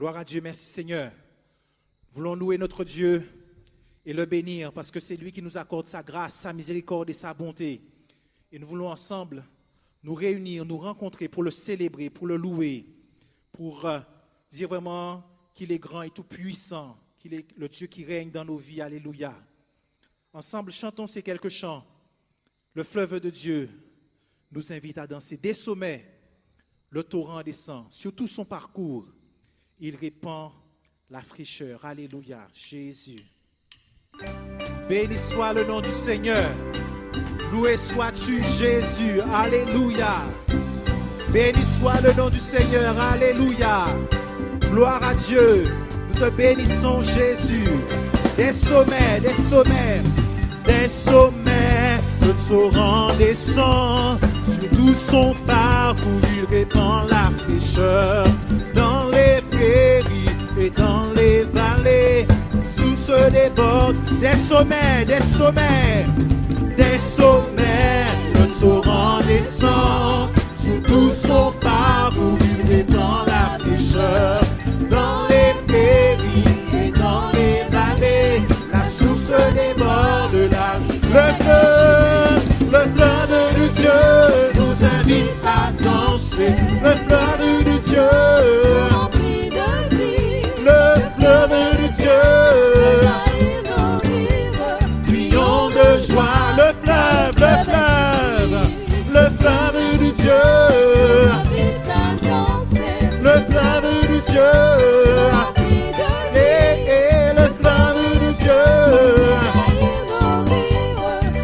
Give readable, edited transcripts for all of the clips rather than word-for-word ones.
Gloire à Dieu, merci Seigneur. Nous voulons louer notre Dieu et le bénir parce que c'est lui qui nous accorde sa grâce, sa miséricorde et sa bonté. Et nous voulons ensemble nous réunir, nous rencontrer pour le célébrer, pour le louer, pour dire vraiment qu'il est grand et tout puissant, qu'il est le Dieu qui règne dans nos vies. Alléluia. Ensemble, chantons ces quelques chants. Le fleuve de Dieu nous invite à danser. Des sommets, le torrent descend. Sur tout son parcours, il répand la fraîcheur. Alléluia, Jésus. Béni soit le nom du Seigneur. Loué sois-tu, Jésus. Alléluia. Béni soit le nom du Seigneur. Alléluia. Gloire à Dieu. Nous te bénissons, Jésus. Des sommets, des sommets, des sommets. Le torrent descend. Sur tout son parcours, il répand la fraîcheur. Dans les prairies et dans les vallées, sous se déborde des sommets, des sommets, des sommets. Le torrent descend. Sur tout son parcours, il répand la fraîcheur. Dans les prairies et dans les vallées, la source déborde la le fleuve de Dieu nous invite à danser. Le fleuve de Dieu rempli de vie. Le fleuve de Dieu crions de joie. Le fleuve, le fleuve, le fleuve de Dieu invite à danser. Le fleuve de Dieu rempli de vie. Et le fleuve de Dieu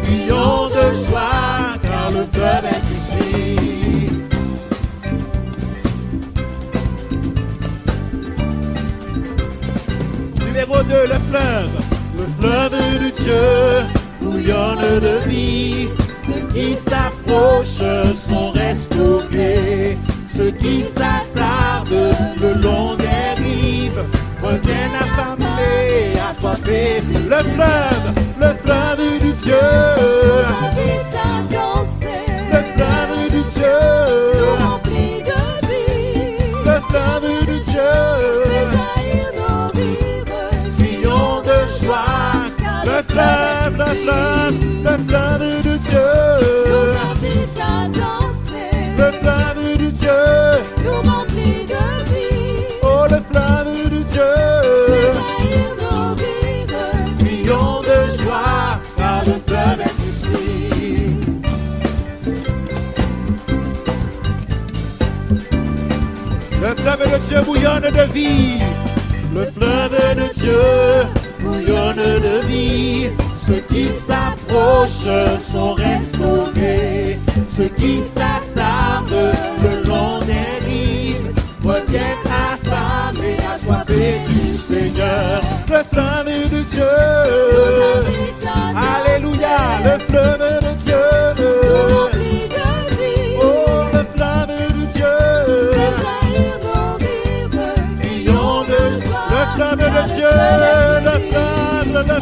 crions de joie car le fleuve est ici. Numéro 2, le fleuve. Le fleuve de Dieu bouillonne de vie. Ceux qui s'approchent sont restaurés. Ceux qui s'attardent le long des rives reviennent affamés, assoiffés. Le fleuve de Dieu invite à danser. Le fleuve de Dieu rempli de vie. Le fleuve de Dieu fait jaillir nos rives. Crions de joie. Le fleuve, le fleuve, le fleuve de Dieu nous invite à danser. Le fleuve de Dieu nous remplit de vie. Oh, le fleuve de Dieu fait jaillir nos rives. Crions de joie car le fleuve est ici. Le fleuve de Dieu bouillonne de vie. Le fleuve de Dieu bouillonne de vie. Ceux qui s'approchent sont restaurés. Ceux qui s'attardent le long des rives reviennent affamés, assoiffés du Seigneur. Le fleuve de Dieu, alléluia, le fleuve de Dieu. Oh, le fleuve de Dieu, crions de joie. Le fleuve de Dieu, le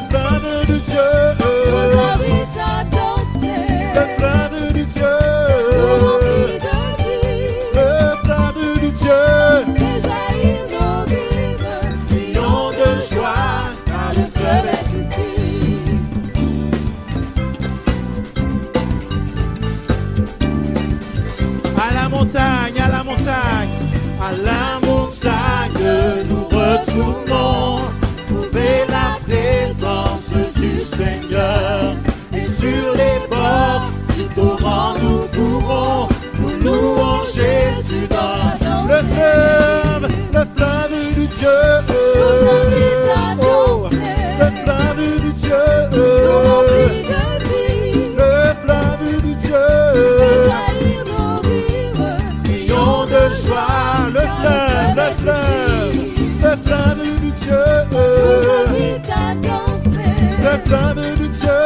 fleuve de Dieu. Le fleuve de Dieu, le fleuve de Dieu fait jaillir nos rives. Crions de joie car le fleuve est ici. À la montagne, à la montagne, à la montagne, nous retournons trouver la présence du Seigneur. Et sur les bords du torrent, nous courons, nous louons Jésus dans le fleuve de Dieu. Oh, le fleuve de Dieu, le fleuve de Dieu, crions de joie. Le fleuve, le fleuve, le fleuve de Dieu, le fleuve de Dieu,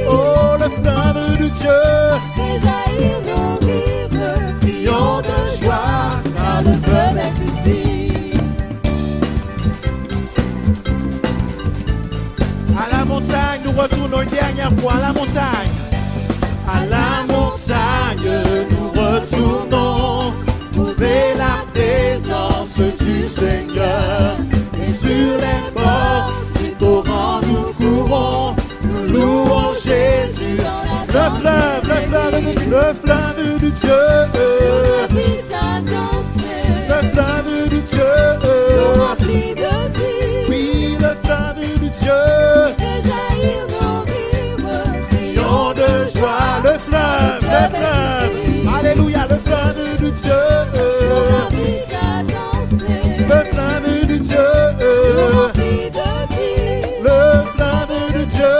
oh, le fleuve de Dieu fait jaillir nos rives. Crions de joie car le fleuve est ici. À la montagne, nous retournons une dernière fois. À la montagne, à la montagne, nous retournons trouver la présence le fleuve du Dieu. nous invite à danser. Le fleuve du Dieu. Nous remplit de vie. Oui, le fleuve du Dieu. Et jaillir nos rives. Crions de joie. Le fleuve. Alléluia, le fleuve du Dieu. Nous invite à danser. Le fleuve du Dieu. Nous remplit de vie. Le fleuve du Dieu.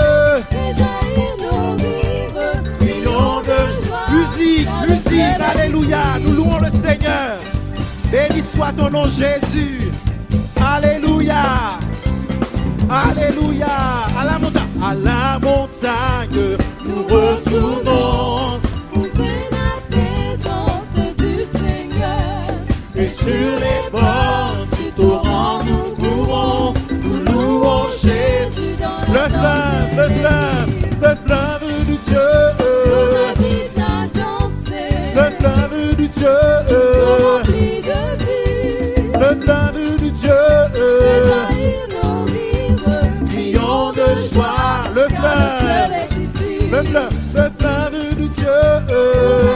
Et jaillir nos rives. Crions de joie. Musique, alléluia, nous louons le Seigneur. Béni soit ton nom Jésus. Alléluia. Alléluia. À la montagne, nous retournons. Trouver la présence du Seigneur. Et sur les bords du torrent, nous courons. Nous louons Jésus. Le fleuve du Dieu. Nous invite à danser. Le fleuve du Dieu. Nous remplit de vie. Le fleuve du Dieu. Et jaillir nos rives. Crions de joie. Le Car le fleuve fleuve. est ici. Le fleuve du Dieu. Nous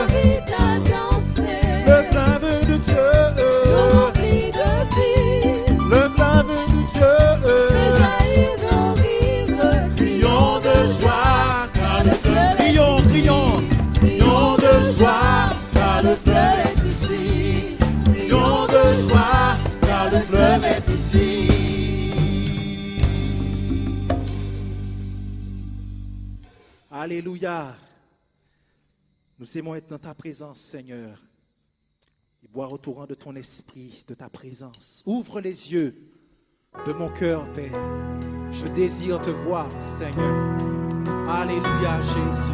invite à danser. Le fleuve du Dieu. Nous remplit de vie. Le fleuve du Dieu. Et jaillir nos rives. Crions de joie, car le fleuve. Crions de joie, car le fleuve est ici. Crions de joie, car le fleuve est ici. Alléluia. Nous aimons être dans ta présence, Seigneur, et boire au torrent de ton esprit, de ta présence. Ouvre les yeux de mon cœur, Père. Je désire te voir, Seigneur. Alléluia, Jésus.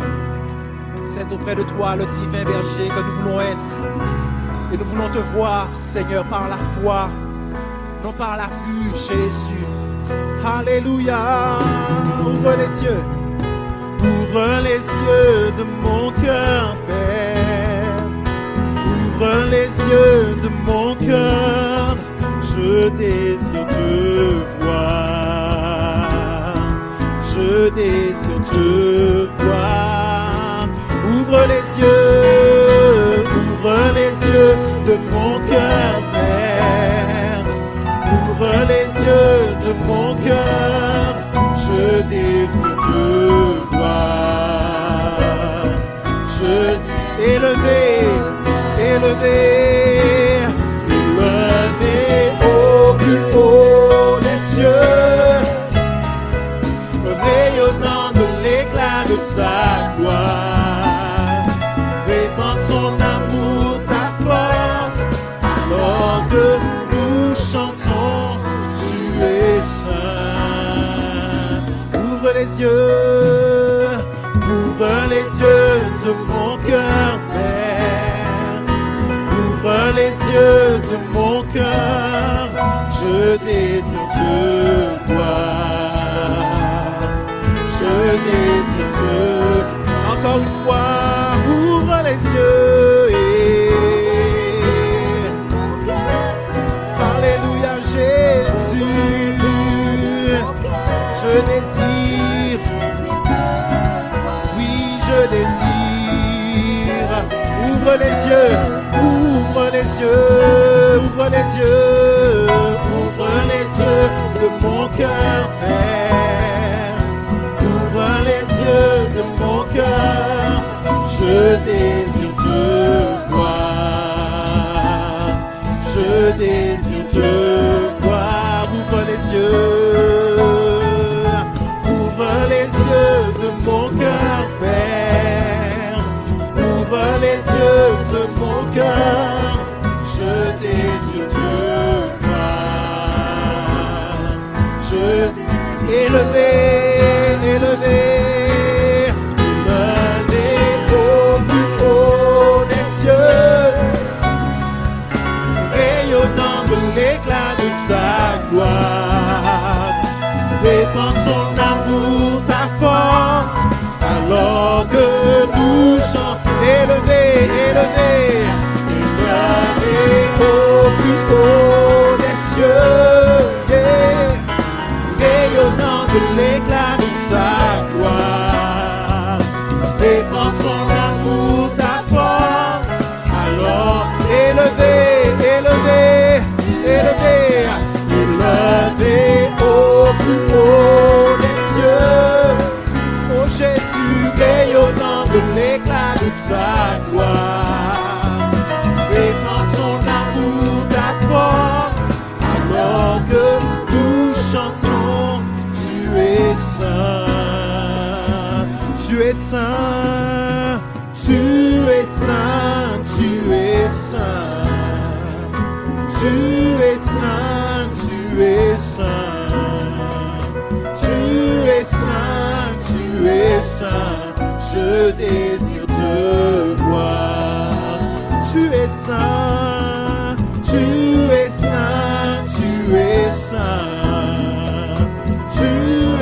C'est auprès de toi, le divin berger, que nous voulons être. Et nous voulons te voir, Seigneur, par la foi, non par la vue, Jésus. Alléluia. Ouvre les yeux. Ouvre les yeux de mon cœur, Père. Ouvre les yeux de mon cœur. Je désire te voir. Je désire te voir. Ouvre les yeux de mon cœur, Père. Ouvre les yeux de mon cœur. Je désire te voir. Je élever au plus haut des cieux, rayonnant de l'éclat de ta gloire, répandre son amour, ta force, alors que nous chantons, tu es saint. Ouvre les yeux de mon cœur, Père. Ouvre les yeux de mon cœur, je désire te voir. Je désire te... Encore une fois, ouvre les yeux. Alléluia, Jésus. Je désire. Oui, je désire. Ouvre les yeux. Ouvre les yeux. Ouvre les yeux. Ouvre les yeux de mon cœur, Père. Ouvre les yeux de mon cœur. Je désire te voir. Je désire te voir. Ouvre les yeux. Ouvre les yeux de mon cœur, Père. Ouvre les yeux de mon cœur. Je désire te voir. Je élever au plus haut des cieux, rayonnant de l'éclat de ta gloire, répandre son amour, ta force, alors que nous chantons, élever au plus haut des cieux, yeah, rayonnant de l'éclat toute sa gloire. Répand ton amour, ta force, alors que nous chantons, tu es saint, tu es saint, tu es saint, tu es saint, tu es saint, tu es saint, tu es saint, tu es saint, je désire te voir. Tu es saint, tu es saint, tu es saint, tu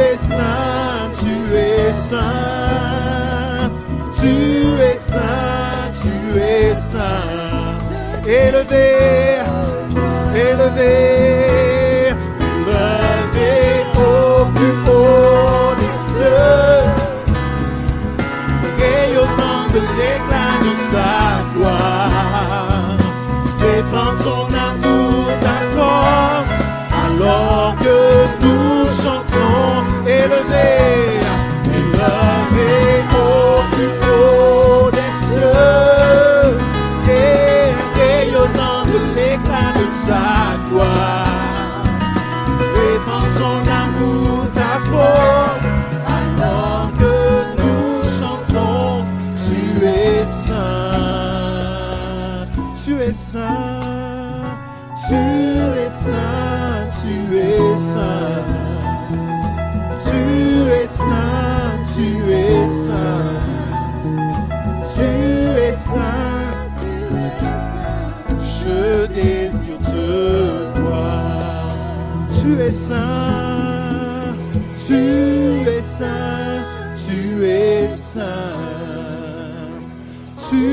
es saint, tu es saint, tu es saint, tu es saint. Élevé, élevé, élevé au plus haut des cieux, rayonnant de l'éclat de sa gloire. Répand ton amour, ta force, alors que nous chantons. Élevé, élevé au plus haut des cieux, rayonnant de l'éclat de sa gloire. Répand ton amour, ta force, alors que nous chantons. Tu es saint, tu es saint, tu es saint, tu es saint, tu es saint, tu es saint, tu es saint, je désire te voir. Tu es saint, tu es saint, tu es saint, tu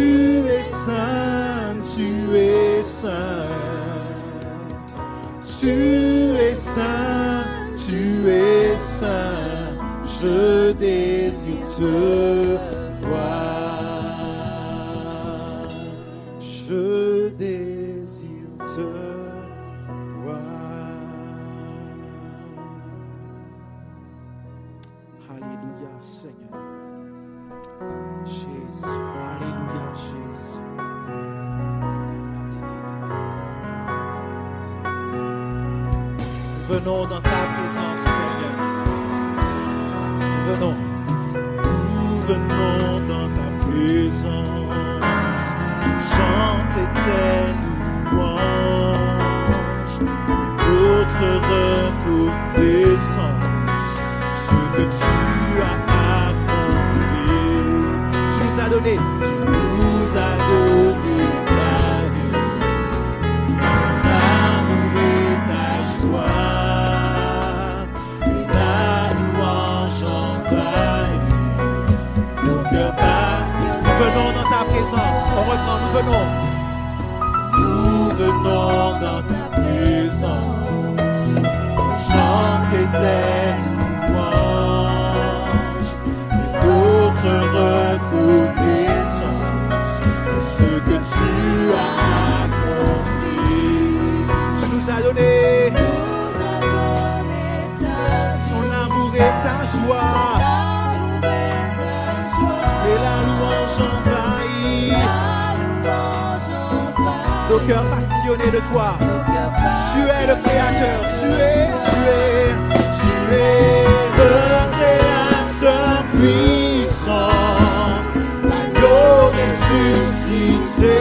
es saint, tu es saint, tu es saint, tu es saint, je désire te voir, je désire te voir. Alléluia, Seigneur. Jésus, alléluia, Jésus. Venons dans ta présence, Seigneur. Venons. Nous venons dans ta présence. Chanter tes louanges. Notre reconnaissance. Ce que tu as accompli. Tu nous as donné ta vie. Ton amour et ta joie. Et la louange envahit nos cœurs passionnés. Nous venons dans ta présence. On reprend, nous venons. Nous venons dans ta présence. Chanter tes louanges. Et notre reconnaissance de ce que tu as accompli. Tu nous as donné son amour et ta joie. Et la louange envahit nos cœurs passionnés de toi. Tu es le créateur, tu es le créateur puissant, l'agneau ressuscité.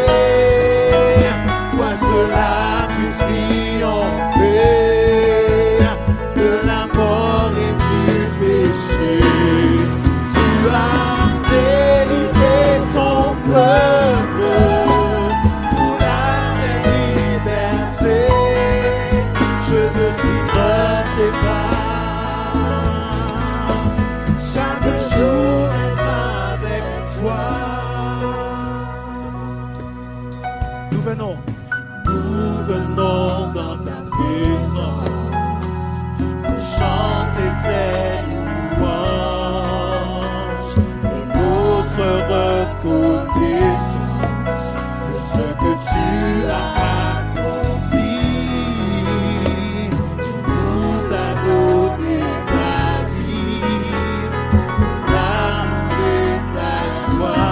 Toi cela peut triompher de la mort et du péché. Tu as délivré ton peuple pour la liberté. Je veux suivre tes pas. Chaque jour être avec toi. Nous venons dans ta présence pour chanter tes louanges et notre reconnaissance de ce que tu as accompli. Tu nous as donné ta vie, ton amour et ta joie.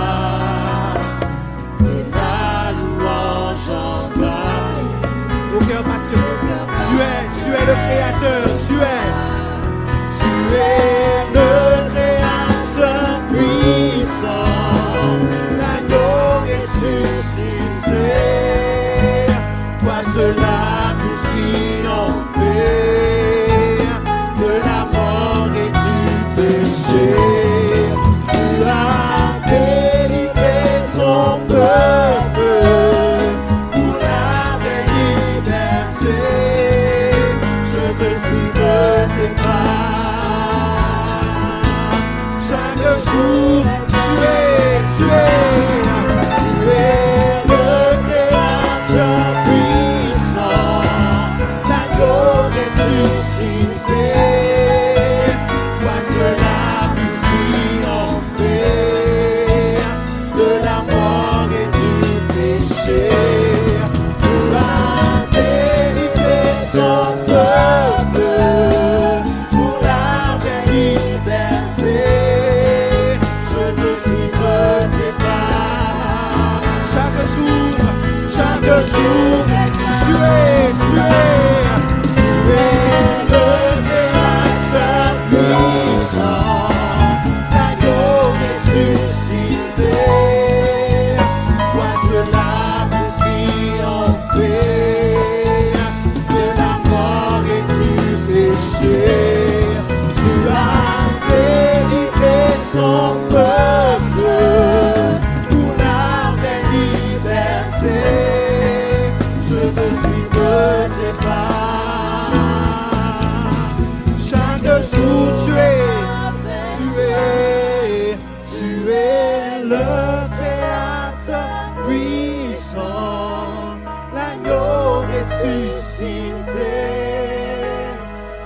puissant, l'agneau ressuscité,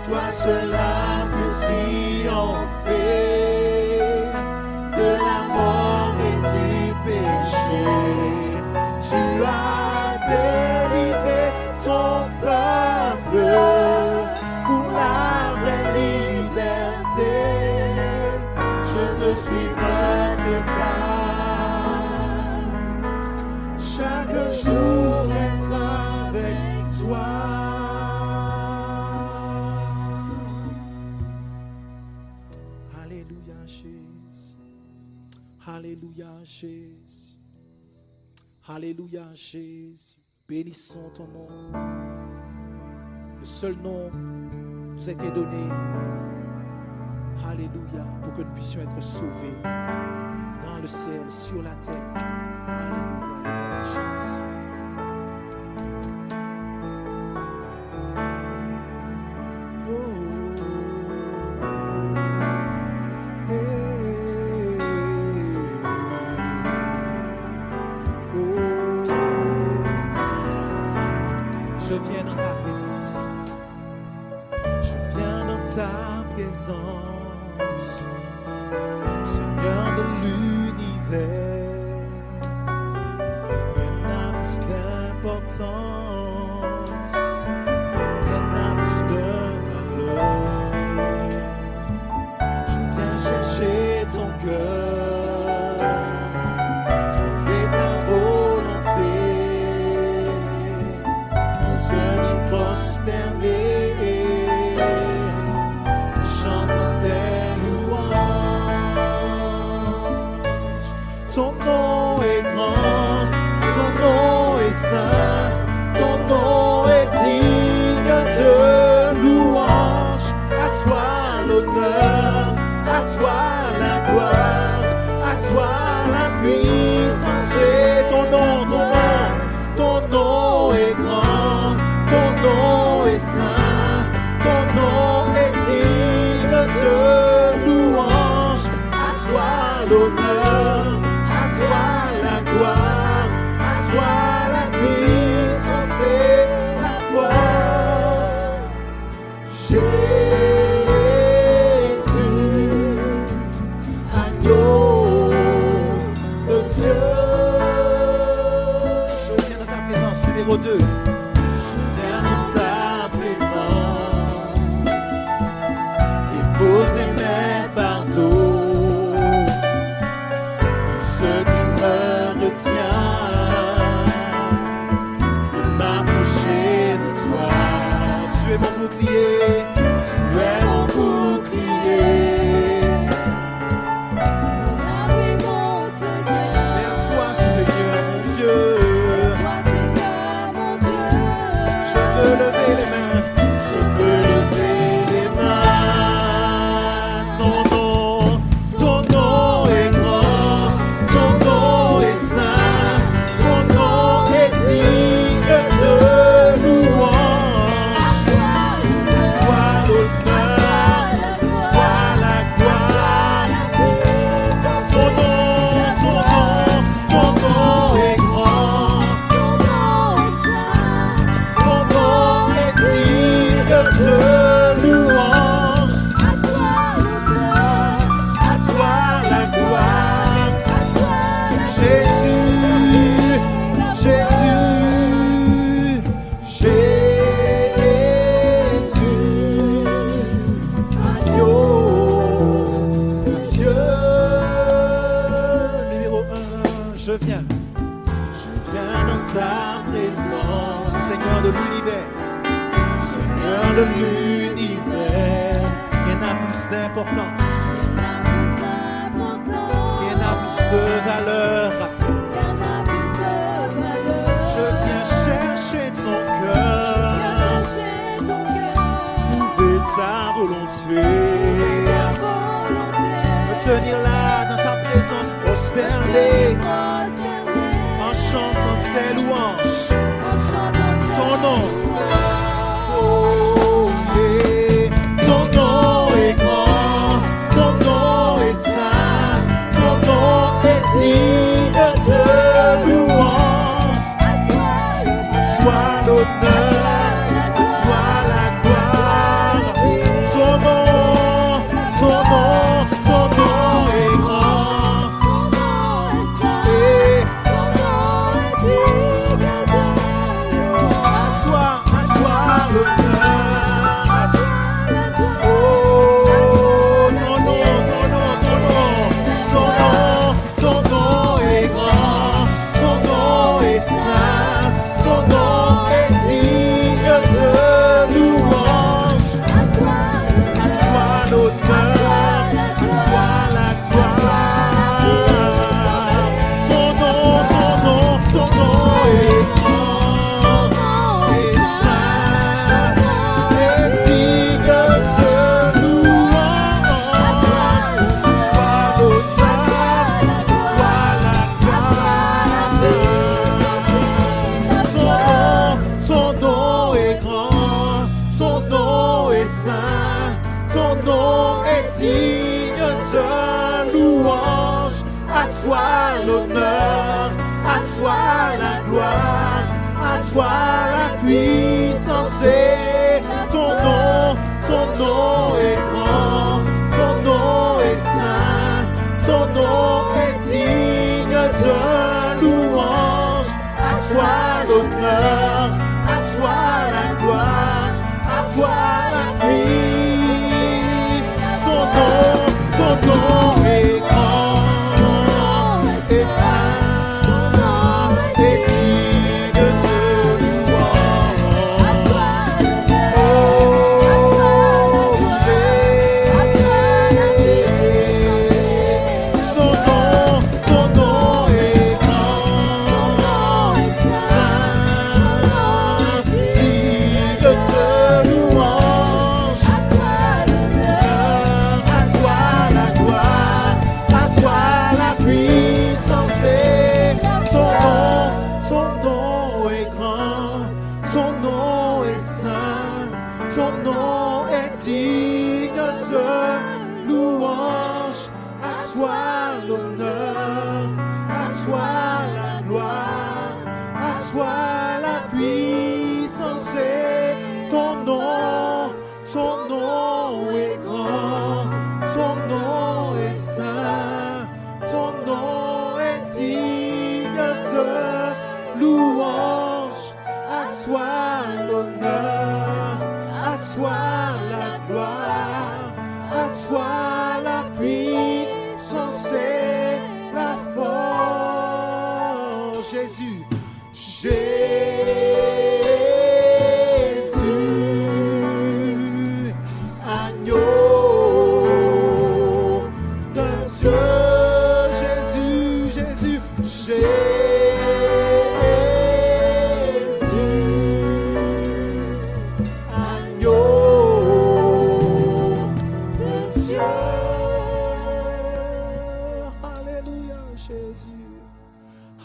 toi seul as pu triompher de la mort et du péché. Tu as délivré ton peuple pour la vraie liberté. Je veux suivre tes pas, chaque jour être avec toi. Alléluia Jésus, Alléluia Jésus, Alléluia Jésus, bénissons ton nom. Le seul nom nous a été donné, Alléluia, pour que nous puissions être sauvés dans le ciel, sur la terre. Alléluia, Jésus. Je viens dans ta présence. Je viens dans ta présence, Seigneur de l'univers. Il y en a plus d'importance, il y en a plus de valeur. Je viens chercher ton cœur, trouver ta volonté, pour te m'y prosterner. Ton nom est grand, ton nom est saint, ton nom est digne de louange. À toi l'honneur, à toi la gloire, à toi la puissance. Et ton nom est grand, ton nom est saint, ton nom est digne de louange. À toi l'honneur, la gloire, à toi la puissance et la force. Jésus, agneau de Dieu. Je viens dans ta présence, numéro 2. Je viens dans ta présence, déposer mes fardeaux, ce qui me retient de m'approcher de toi. Tu es mon bouclier, tu es mon bouclier. Mon abri, mon Seigneur. Vers toi, Seigneur mon Dieu, Toi, Seigneur, mon Dieu. je veux lever les mains, je veux lever les mains. Ton nom est grand, ton nom est saint, ton nom est digne de louange. Sois l'honneur, sois la gloire. Ton nom est grand, ton nom est digne de louange. À toi la gloire, Jésus, Jésus, Jésus, agneau de Dieu. Numéro 1, je viens dans ta présence, Seigneur de l'univers, Seigneur de l'univers. Il y en a plus d'importance, il y en a plus de valeur. Je viens chercher ton cœur, trouver ta volonté, me tenir là dans ta présence prosternée, en chantant tes louanges. Ton nom, oh, yeah. Ton nom est grand, ton nom est saint, ton nom est digne.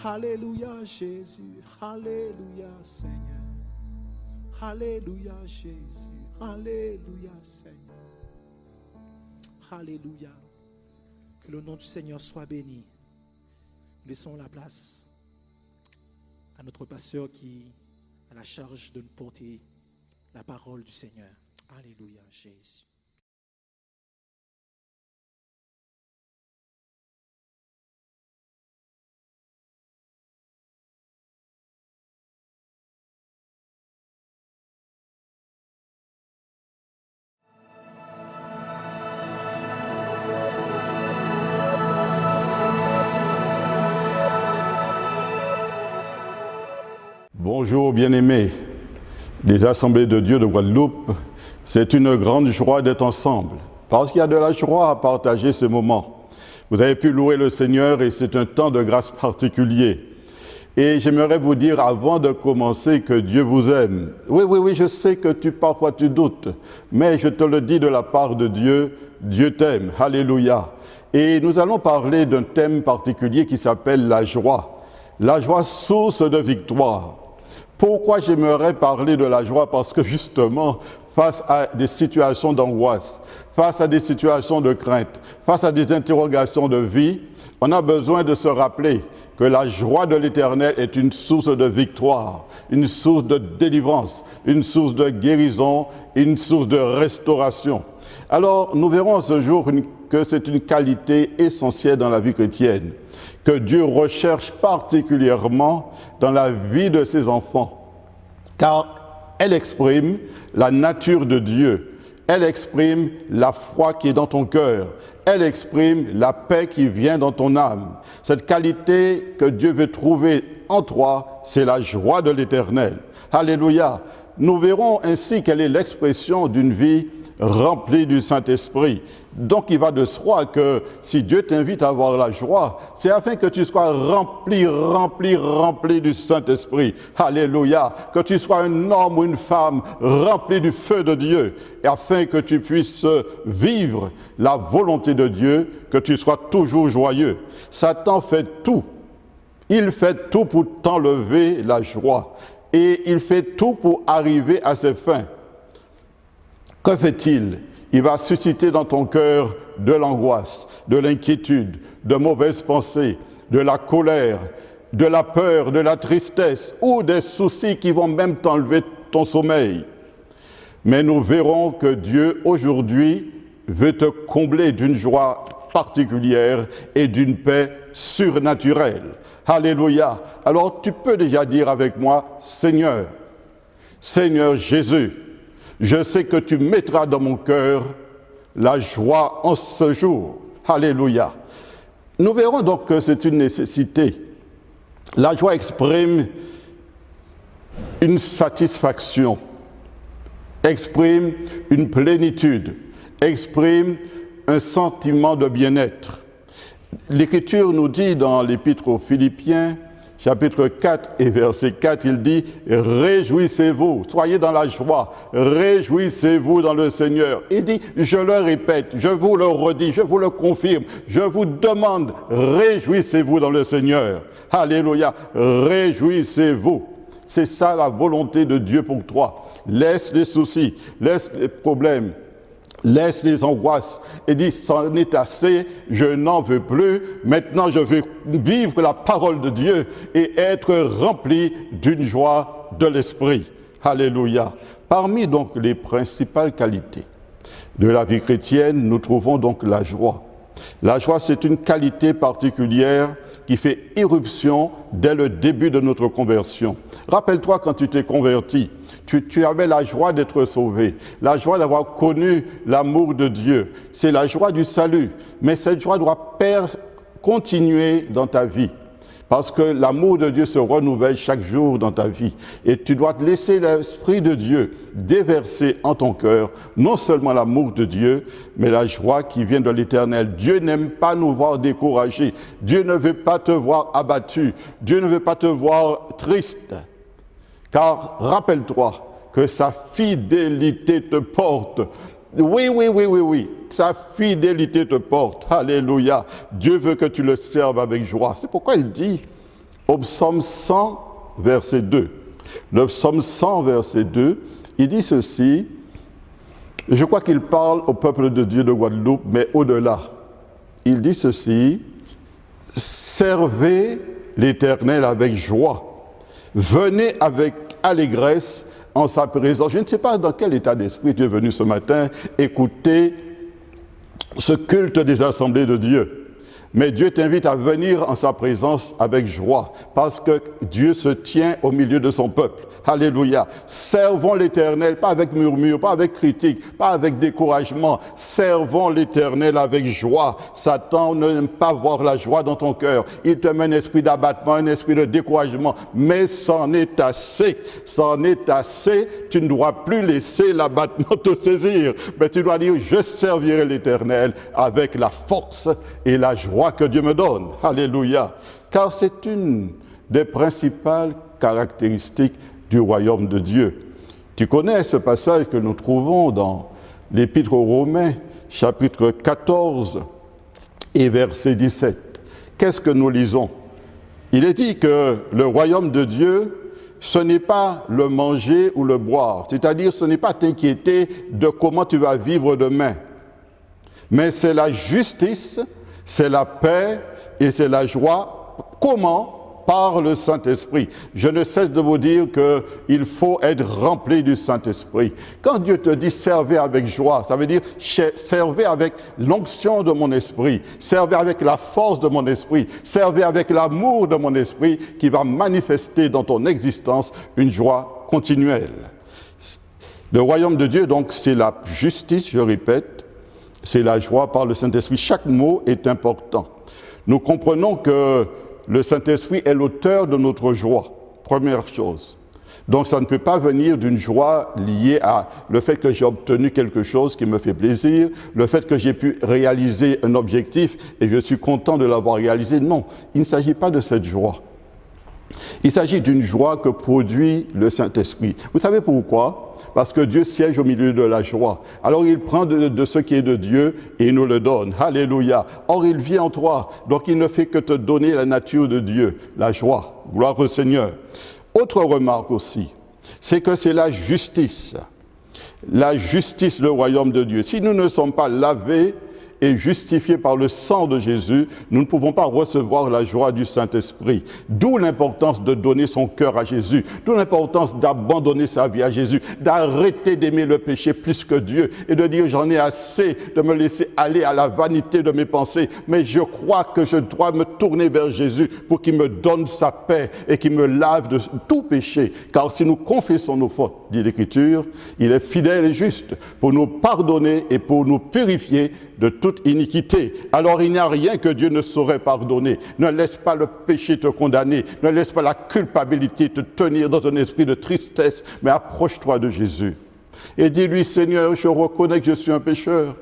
Alléluia Jésus, Alléluia Seigneur, Alléluia Jésus, Alléluia Seigneur, Alléluia. Que le nom du Seigneur soit béni. Laissons la place à notre pasteur qui a la charge de nous porter la parole du Seigneur. Alléluia Jésus. Bonjour bien-aimés des Assemblées de Dieu de Guadeloupe. C'est une grande joie d'être ensemble parce qu'il y a de la joie à partager ce moment. Vous avez pu louer le Seigneur et c'est un temps de grâce particulier. Et j'aimerais vous dire avant de commencer que Dieu vous aime. Oui, je sais que parfois tu doutes, mais je te le dis de la part de Dieu, Dieu t'aime. Alléluia. Et nous allons parler d'un thème particulier qui s'appelle la joie. La joie, source de victoire. Pourquoi j'aimerais parler de la joie? Parce que justement, face à des situations d'angoisse, face à des situations de crainte, face à des interrogations de vie, on a besoin de se rappeler que la joie de l'Éternel est une source de victoire, une source de délivrance, une source de guérison, une source de restauration. Alors, nous verrons ce jour que c'est une qualité essentielle dans la vie chrétienne, que Dieu recherche particulièrement dans la vie de ses enfants, car elle exprime la nature de Dieu, elle exprime la foi qui est dans ton cœur, elle exprime la paix qui vient dans ton âme. Cette qualité que Dieu veut trouver en toi, c'est la joie de l'Éternel. Alléluia. Nous verrons ainsi quelle est l'expression d'une vie remplie du Saint-Esprit. Donc il va de soi que si Dieu t'invite à avoir la joie, c'est afin que tu sois rempli du Saint-Esprit. Alléluia. Que tu sois un homme ou une femme rempli du feu de Dieu, et afin que tu puisses vivre la volonté de Dieu, que tu sois toujours joyeux. Satan fait tout. Il fait tout pour t'enlever la joie. Et il fait tout pour arriver à ses fins. Que fait-il? Il va susciter dans ton cœur de l'angoisse, de l'inquiétude, de mauvaises pensées, de la colère, de la peur, de la tristesse ou des soucis qui vont même t'enlever ton sommeil. Mais nous verrons que Dieu aujourd'hui veut te combler d'une joie particulière et d'une paix surnaturelle. Alléluia. Alors tu peux déjà dire avec moi, Seigneur, Seigneur Jésus, je sais que tu mettras dans mon cœur la joie en ce jour. Alléluia. Nous verrons donc que c'est une nécessité. La joie exprime une satisfaction, exprime une plénitude, exprime un sentiment de bien-être. L'Écriture nous dit dans l'Épître aux Philippiens, chapitre 4 et verset 4, il dit « Réjouissez-vous, soyez dans la joie, réjouissez-vous dans le Seigneur. » Il dit « Je le répète, je vous le redis, je vous le confirme, je vous demande, réjouissez-vous dans le Seigneur. » Alléluia, réjouissez-vous. C'est ça la volonté de Dieu pour toi. Laisse les soucis, laisse les problèmes, laisse les angoisses et dis, c'en est assez, je n'en veux plus, maintenant je veux vivre la parole de Dieu et être rempli d'une joie de l'esprit. Alléluia. Parmi donc les principales qualités de la vie chrétienne, nous trouvons donc la joie. La joie, c'est une qualité particulière qui fait irruption dès le début de notre conversion. Rappelle-toi quand tu t'es converti, tu avais la joie d'être sauvé, la joie d'avoir connu l'amour de Dieu. C'est la joie du salut, mais cette joie doit continuer dans ta vie. Parce que l'amour de Dieu se renouvelle chaque jour dans ta vie. Et tu dois te laisser l'Esprit de Dieu déverser en ton cœur, non seulement l'amour de Dieu, mais la joie qui vient de l'Éternel. Dieu n'aime pas nous voir découragés. Dieu ne veut pas te voir abattu. Dieu ne veut pas te voir triste. Car rappelle-toi que sa fidélité te porte. Oui. Sa fidélité te porte. Alléluia. Dieu veut que tu le serves avec joie. C'est pourquoi il dit au psaume 100, verset 2. Le psaume 100, verset 2, il dit ceci. Je crois qu'il parle au peuple de Dieu de Guadeloupe, mais au-delà. Il dit ceci. Servez l'Éternel avec joie. Venez avec allégresse en sa présence. Je ne sais pas dans quel état d'esprit tu es venu ce matin écouter ce culte des assemblées de Dieu. Mais Dieu t'invite à venir en sa présence avec joie, parce que Dieu se tient au milieu de son peuple. Alléluia. Servons l'Éternel, pas avec murmure, pas avec critique, pas avec découragement. Servons l'Éternel avec joie. Satan n'aime pas voir la joie dans ton cœur. Il te met un esprit d'abattement, un esprit de découragement. Mais c'en est assez. C'en est assez. Tu ne dois plus laisser l'abattement te saisir. Mais tu dois dire, je servirai l'Éternel avec la force et la joie que Dieu me donne. Alléluia. Car c'est une des principales caractéristiques du royaume de Dieu. Tu connais ce passage que nous trouvons dans l'Épître aux Romains, chapitre 14 et verset 17. Qu'est-ce que nous lisons? Il est dit que le royaume de Dieu, ce n'est pas le manger ou le boire, c'est-à-dire ce n'est pas t'inquiéter de comment tu vas vivre demain, mais c'est la justice, c'est la paix et c'est la joie Comment ? Par le Saint-Esprit. Je ne cesse de vous dire qu'il faut être rempli du Saint-Esprit. Quand Dieu te dit « servez avec joie », ça veut dire « servez avec l'onction de mon esprit, servez avec la force de mon esprit, servez avec l'amour de mon esprit qui va manifester dans ton existence une joie continuelle. » Le royaume de Dieu, donc, c'est la justice, je répète, c'est la joie par le Saint-Esprit. Chaque mot est important. Nous comprenons que le Saint-Esprit est l'auteur de notre joie, première chose. Donc ça ne peut pas venir d'une joie liée à le fait que j'ai obtenu quelque chose qui me fait plaisir, le fait que j'ai pu réaliser un objectif et je suis content de l'avoir réalisé. Non, il ne s'agit pas de cette joie. Il s'agit d'une joie que produit le Saint-Esprit. Vous savez pourquoi ? Parce que Dieu siège au milieu de la joie. Alors il prend de ce qui est de Dieu et il nous le donne. Alléluia. Or il vit en toi. Donc il ne fait que te donner la nature de Dieu, la joie. Gloire au Seigneur. Autre remarque aussi, c'est que c'est la justice. La justice, le royaume de Dieu. Si nous ne sommes pas lavés et justifiés par le sang de Jésus, nous ne pouvons pas recevoir la joie du Saint-Esprit. D'où l'importance de donner son cœur à Jésus, d'où l'importance d'abandonner sa vie à Jésus, d'arrêter d'aimer le péché plus que Dieu et de dire j'en ai assez de me laisser aller à la vanité de mes pensées, mais je crois que je dois me tourner vers Jésus pour qu'il me donne sa paix et qu'il me lave de tout péché. Car si nous confessons nos fautes, dit l'Écriture, il est fidèle et juste pour nous pardonner et pour nous purifier de toute iniquité. Alors il n'y a rien que Dieu ne saurait pardonner. Ne laisse pas le péché te condamner, ne laisse pas la culpabilité te tenir dans un esprit de tristesse, mais approche-toi de Jésus. Et dis-lui, Seigneur, je reconnais que je suis un pécheur,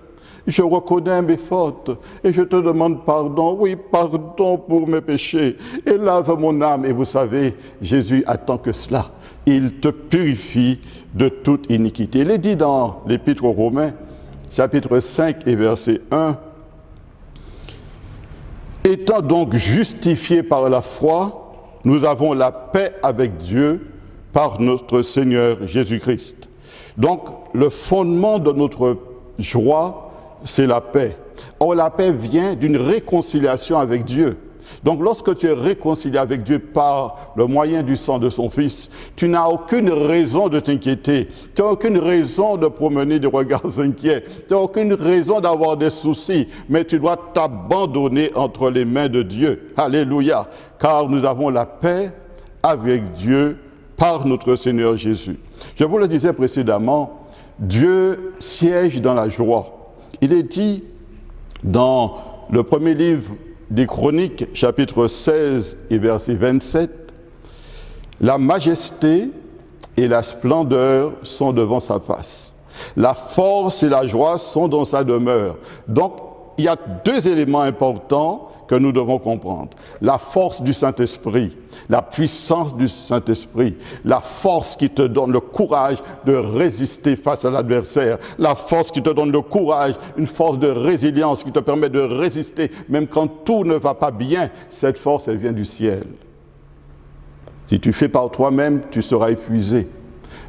je reconnais mes fautes et je te demande pardon, oui, pardon pour mes péchés et lave mon âme. Et vous savez, Jésus attend que cela. Il te purifie de toute iniquité. Il est dit dans l'Épître aux Romains, chapitre 5 et verset 1, « Étant donc justifiés par la foi, nous avons la paix avec Dieu par notre Seigneur Jésus-Christ. » Donc, le fondement de notre joie, c'est la paix. Or, la paix vient d'une réconciliation avec Dieu. Donc, lorsque tu es réconcilié avec Dieu par le moyen du sang de son Fils, tu n'as aucune raison de t'inquiéter, tu n'as aucune raison de promener des regards inquiets, tu n'as aucune raison d'avoir des soucis, mais tu dois t'abandonner entre les mains de Dieu. Alléluia, car nous avons la paix avec Dieu par notre Seigneur Jésus. Je vous le disais précédemment, Dieu siège dans la joie. Il est dit dans le premier livre des Chroniques, chapitre 16 et verset 27, « La majesté et la splendeur sont devant sa face. La force et la joie sont dans sa demeure. » Donc, il y a deux éléments importants que nous devons comprendre. La force du Saint-Esprit, la puissance du Saint-Esprit, la force qui te donne le courage de résister face à l'adversaire, la force qui te donne le courage, une force de résilience qui te permet de résister, même quand tout ne va pas bien, cette force, elle vient du ciel. Si tu fais par toi-même, tu seras épuisé.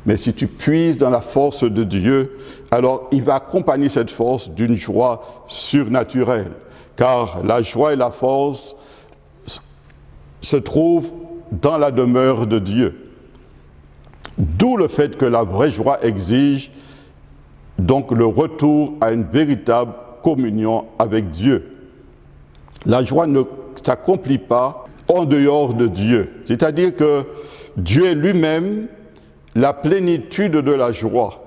Mais si tu puises dans la force de Dieu, alors il va accompagner cette force d'une joie surnaturelle. Car la joie et la force se trouvent dans la demeure de Dieu. D'où le fait que la vraie joie exige donc le retour à une véritable communion avec Dieu. La joie ne s'accomplit pas en dehors de Dieu. C'est-à-dire que Dieu est lui-même la plénitude de la joie.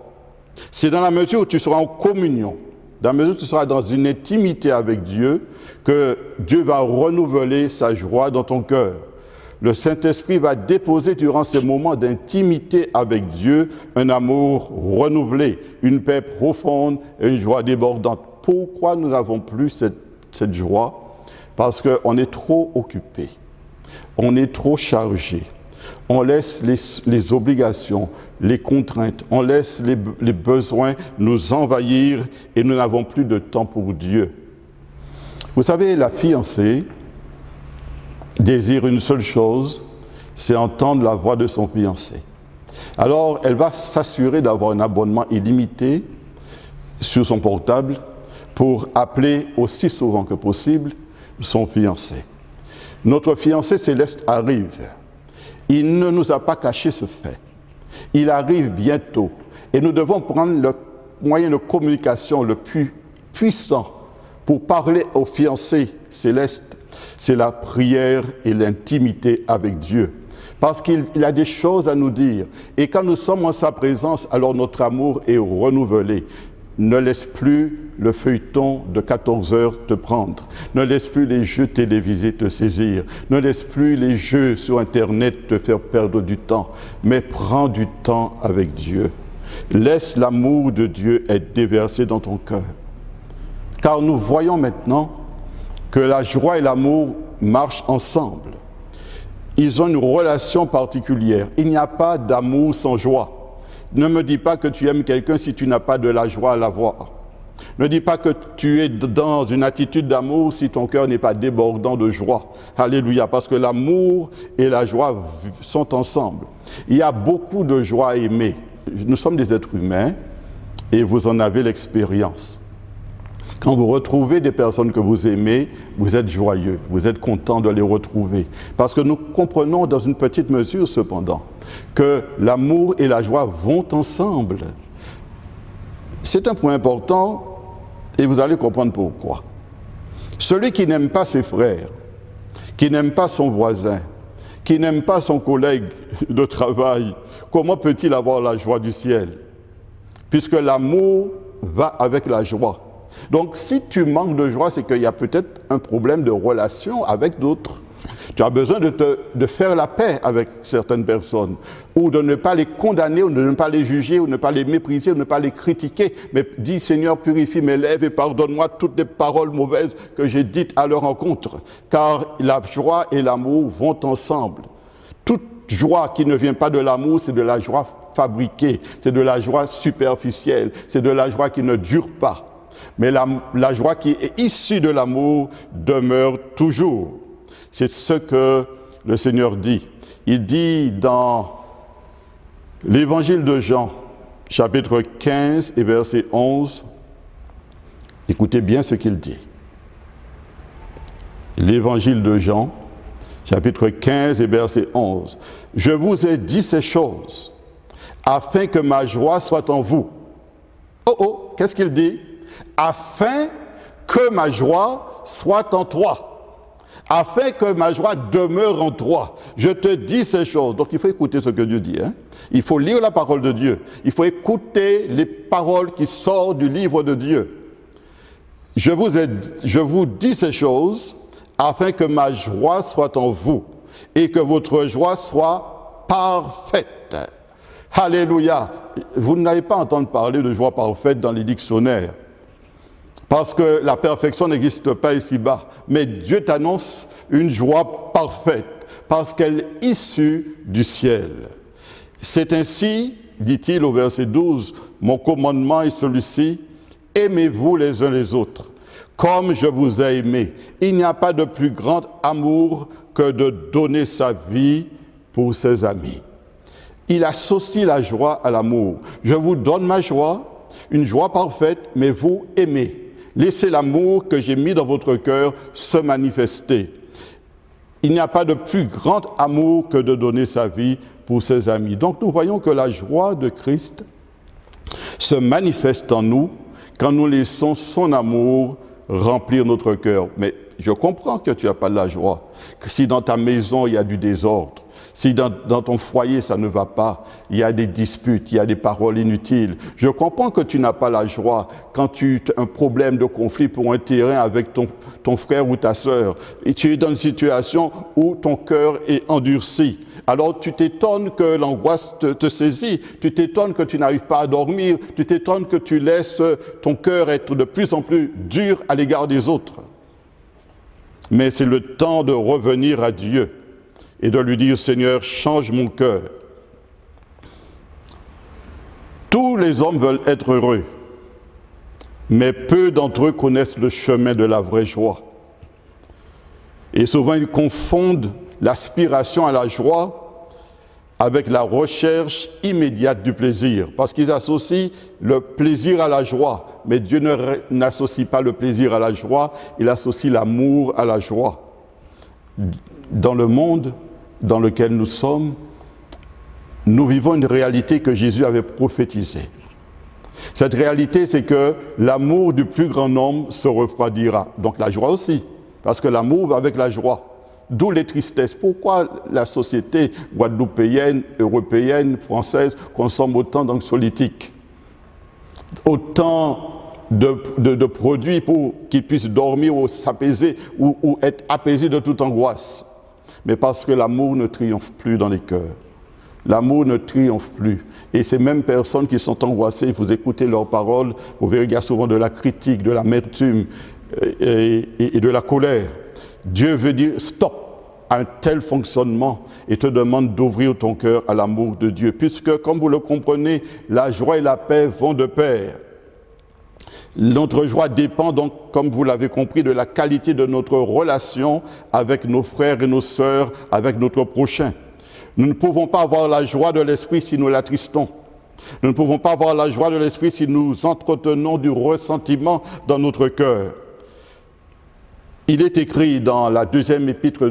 C'est dans la mesure où tu seras en communion, dans la mesure où tu seras dans une intimité avec Dieu, que Dieu va renouveler sa joie dans ton cœur. Le Saint-Esprit va déposer durant ces moments d'intimité avec Dieu un amour renouvelé, une paix profonde et une joie débordante. Pourquoi nous n'avons plus cette joie? Parce qu'on est trop occupé, on est trop chargé. On laisse les obligations, les contraintes, on laisse les besoins nous envahir et nous n'avons plus de temps pour Dieu. Vous savez, la fiancée désire une seule chose, c'est entendre la voix de son fiancé. Alors, elle va s'assurer d'avoir un abonnement illimité sur son portable pour appeler aussi souvent que possible son fiancé. Notre fiancé céleste arrive. Il ne nous a pas caché ce fait. Il arrive bientôt. Et nous devons prendre le moyen de communication le plus puissant pour parler au fiancé céleste. C'est la prière et l'intimité avec Dieu. Parce qu'il a des choses à nous dire. Et quand nous sommes en sa présence, alors notre amour est renouvelé. Ne laisse plus le feuilleton de 14 heures te prendre. Ne laisse plus les jeux télévisés te saisir. Ne laisse plus les jeux sur Internet te faire perdre du temps. Mais prends du temps avec Dieu. Laisse l'amour de Dieu être déversé dans ton cœur. Car nous voyons maintenant que la joie et l'amour marchent ensemble. Ils ont une relation particulière. Il n'y a pas d'amour sans joie. Ne me dis pas que tu aimes quelqu'un si tu n'as pas de la joie à l'avoir. Ne dis pas que tu es dans une attitude d'amour si ton cœur n'est pas débordant de joie. Alléluia, parce que l'amour et la joie sont ensemble. Il y a beaucoup de joie à aimer. Nous sommes des êtres humains et vous en avez l'expérience. Quand vous retrouvez des personnes que vous aimez, vous êtes joyeux, vous êtes content de les retrouver. Parce que nous comprenons dans une petite mesure cependant que l'amour et la joie vont ensemble. C'est un point important et vous allez comprendre pourquoi. Celui qui n'aime pas ses frères, qui n'aime pas son voisin, qui n'aime pas son collègue de travail, comment peut-il avoir la joie du ciel? Puisque l'amour va avec la joie. Donc, si tu manques de joie, c'est qu'il y a peut-être un problème de relation avec d'autres. Tu as besoin de faire la paix avec certaines personnes, ou de ne pas les condamner, ou de ne pas les juger, ou de ne pas les mépriser, ou de ne pas les critiquer. Mais dis, Seigneur, purifie mes lèvres et pardonne-moi toutes les paroles mauvaises que j'ai dites à leur encontre. Car la joie et l'amour vont ensemble. Toute joie qui ne vient pas de l'amour, c'est de la joie fabriquée, c'est de la joie superficielle, c'est de la joie qui ne dure pas. Mais la joie qui est issue de l'amour demeure toujours. C'est ce que le Seigneur dit. Il dit dans l'évangile de Jean, chapitre 15 et verset 11, écoutez bien ce qu'il dit. L'évangile de Jean, chapitre 15 et verset 11. Je vous ai dit ces choses, afin que ma joie soit en vous. Oh, qu'est-ce qu'il dit? Afin que ma joie soit en toi, afin que ma joie demeure en toi. Je te dis ces choses. Donc il faut écouter ce que Dieu dit. Il faut lire la parole de Dieu. Il faut écouter les paroles qui sortent du livre de Dieu. Je vous dis ces choses afin que ma joie soit en vous et que votre joie soit parfaite. Alléluia. Vous n'allez pas entendre parler de joie parfaite dans les dictionnaires. Parce que la perfection n'existe pas ici-bas. Mais Dieu t'annonce une joie parfaite, parce qu'elle est issue du ciel. C'est ainsi, dit-il au verset 12, mon commandement est celui-ci, aimez-vous les uns les autres, comme je vous ai aimé. Il n'y a pas de plus grand amour que de donner sa vie pour ses amis. Il associe la joie à l'amour. Je vous donne ma joie, une joie parfaite, mais vous aimez. Laissez l'amour que j'ai mis dans votre cœur se manifester. Il n'y a pas de plus grand amour que de donner sa vie pour ses amis. Donc nous voyons que la joie de Christ se manifeste en nous quand nous laissons son amour remplir notre cœur. Mais je comprends que tu n'as pas de la joie, que si dans ta maison il y a du désordre, si dans ton foyer ça ne va pas, il y a des disputes, il y a des paroles inutiles. Je comprends que tu n'as pas la joie quand tu as un problème de conflit pour un terrain avec ton frère ou ta sœur. Et tu es dans une situation où ton cœur est endurci. Alors tu t'étonnes que l'angoisse te saisit, tu t'étonnes que tu n'arrives pas à dormir, tu t'étonnes que tu laisses ton cœur être de plus en plus dur à l'égard des autres. Mais c'est le temps de revenir à Dieu et de lui dire, Seigneur, change mon cœur. Tous les hommes veulent être heureux, mais peu d'entre eux connaissent le chemin de la vraie joie. Et souvent, ils confondent l'aspiration à la joie avec la recherche immédiate du plaisir, parce qu'ils associent le plaisir à la joie. Mais Dieu n'associe pas le plaisir à la joie, il associe l'amour à la joie. dans le monde dans lequel nous sommes, nous vivons une réalité que Jésus avait prophétisée. Cette réalité, c'est que l'amour du plus grand nombre se refroidira. Donc la joie aussi, parce que l'amour va avec la joie. D'où les tristesses. Pourquoi la société guadeloupéenne, européenne, française consomme autant d'anxiolytiques, autant de produits pour qu'ils puissent dormir ou s'apaiser ou être apaisés de toute angoisse? Mais parce que l'amour ne triomphe plus dans les cœurs. L'amour ne triomphe plus. Et ces mêmes personnes qui sont angoissées, vous écoutez leurs paroles, vous verrez qu'il y a souvent de la critique, de l'amertume et de la colère. Dieu veut dire stop à un tel fonctionnement et te demande d'ouvrir ton cœur à l'amour de Dieu. Puisque, comme vous le comprenez, la joie et la paix vont de pair. Notre joie dépend donc, comme vous l'avez compris, de la qualité de notre relation avec nos frères et nos sœurs, avec notre prochain. Nous ne pouvons pas avoir la joie de l'esprit si nous l'attristons. Nous ne pouvons pas avoir la joie de l'esprit si nous entretenons du ressentiment dans notre cœur. Il est écrit dans la deuxième épître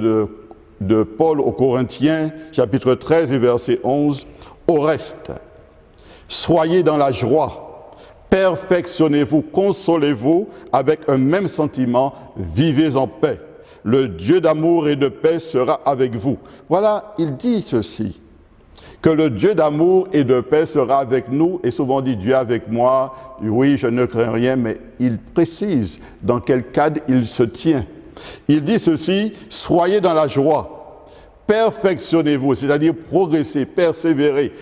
de Paul aux Corinthiens, chapitre 13 et verset 11, « Au reste, soyez dans la joie, perfectionnez-vous, consolez-vous avec un même sentiment, vivez en paix. Le Dieu d'amour et de paix sera avec vous. » Voilà, il dit ceci, que le Dieu d'amour et de paix sera avec nous, et souvent on dit Dieu avec moi, oui, je ne crains rien, mais il précise dans quel cadre il se tient. Il dit ceci, soyez dans la joie, perfectionnez-vous, c'est-à-dire progressez, persévérez,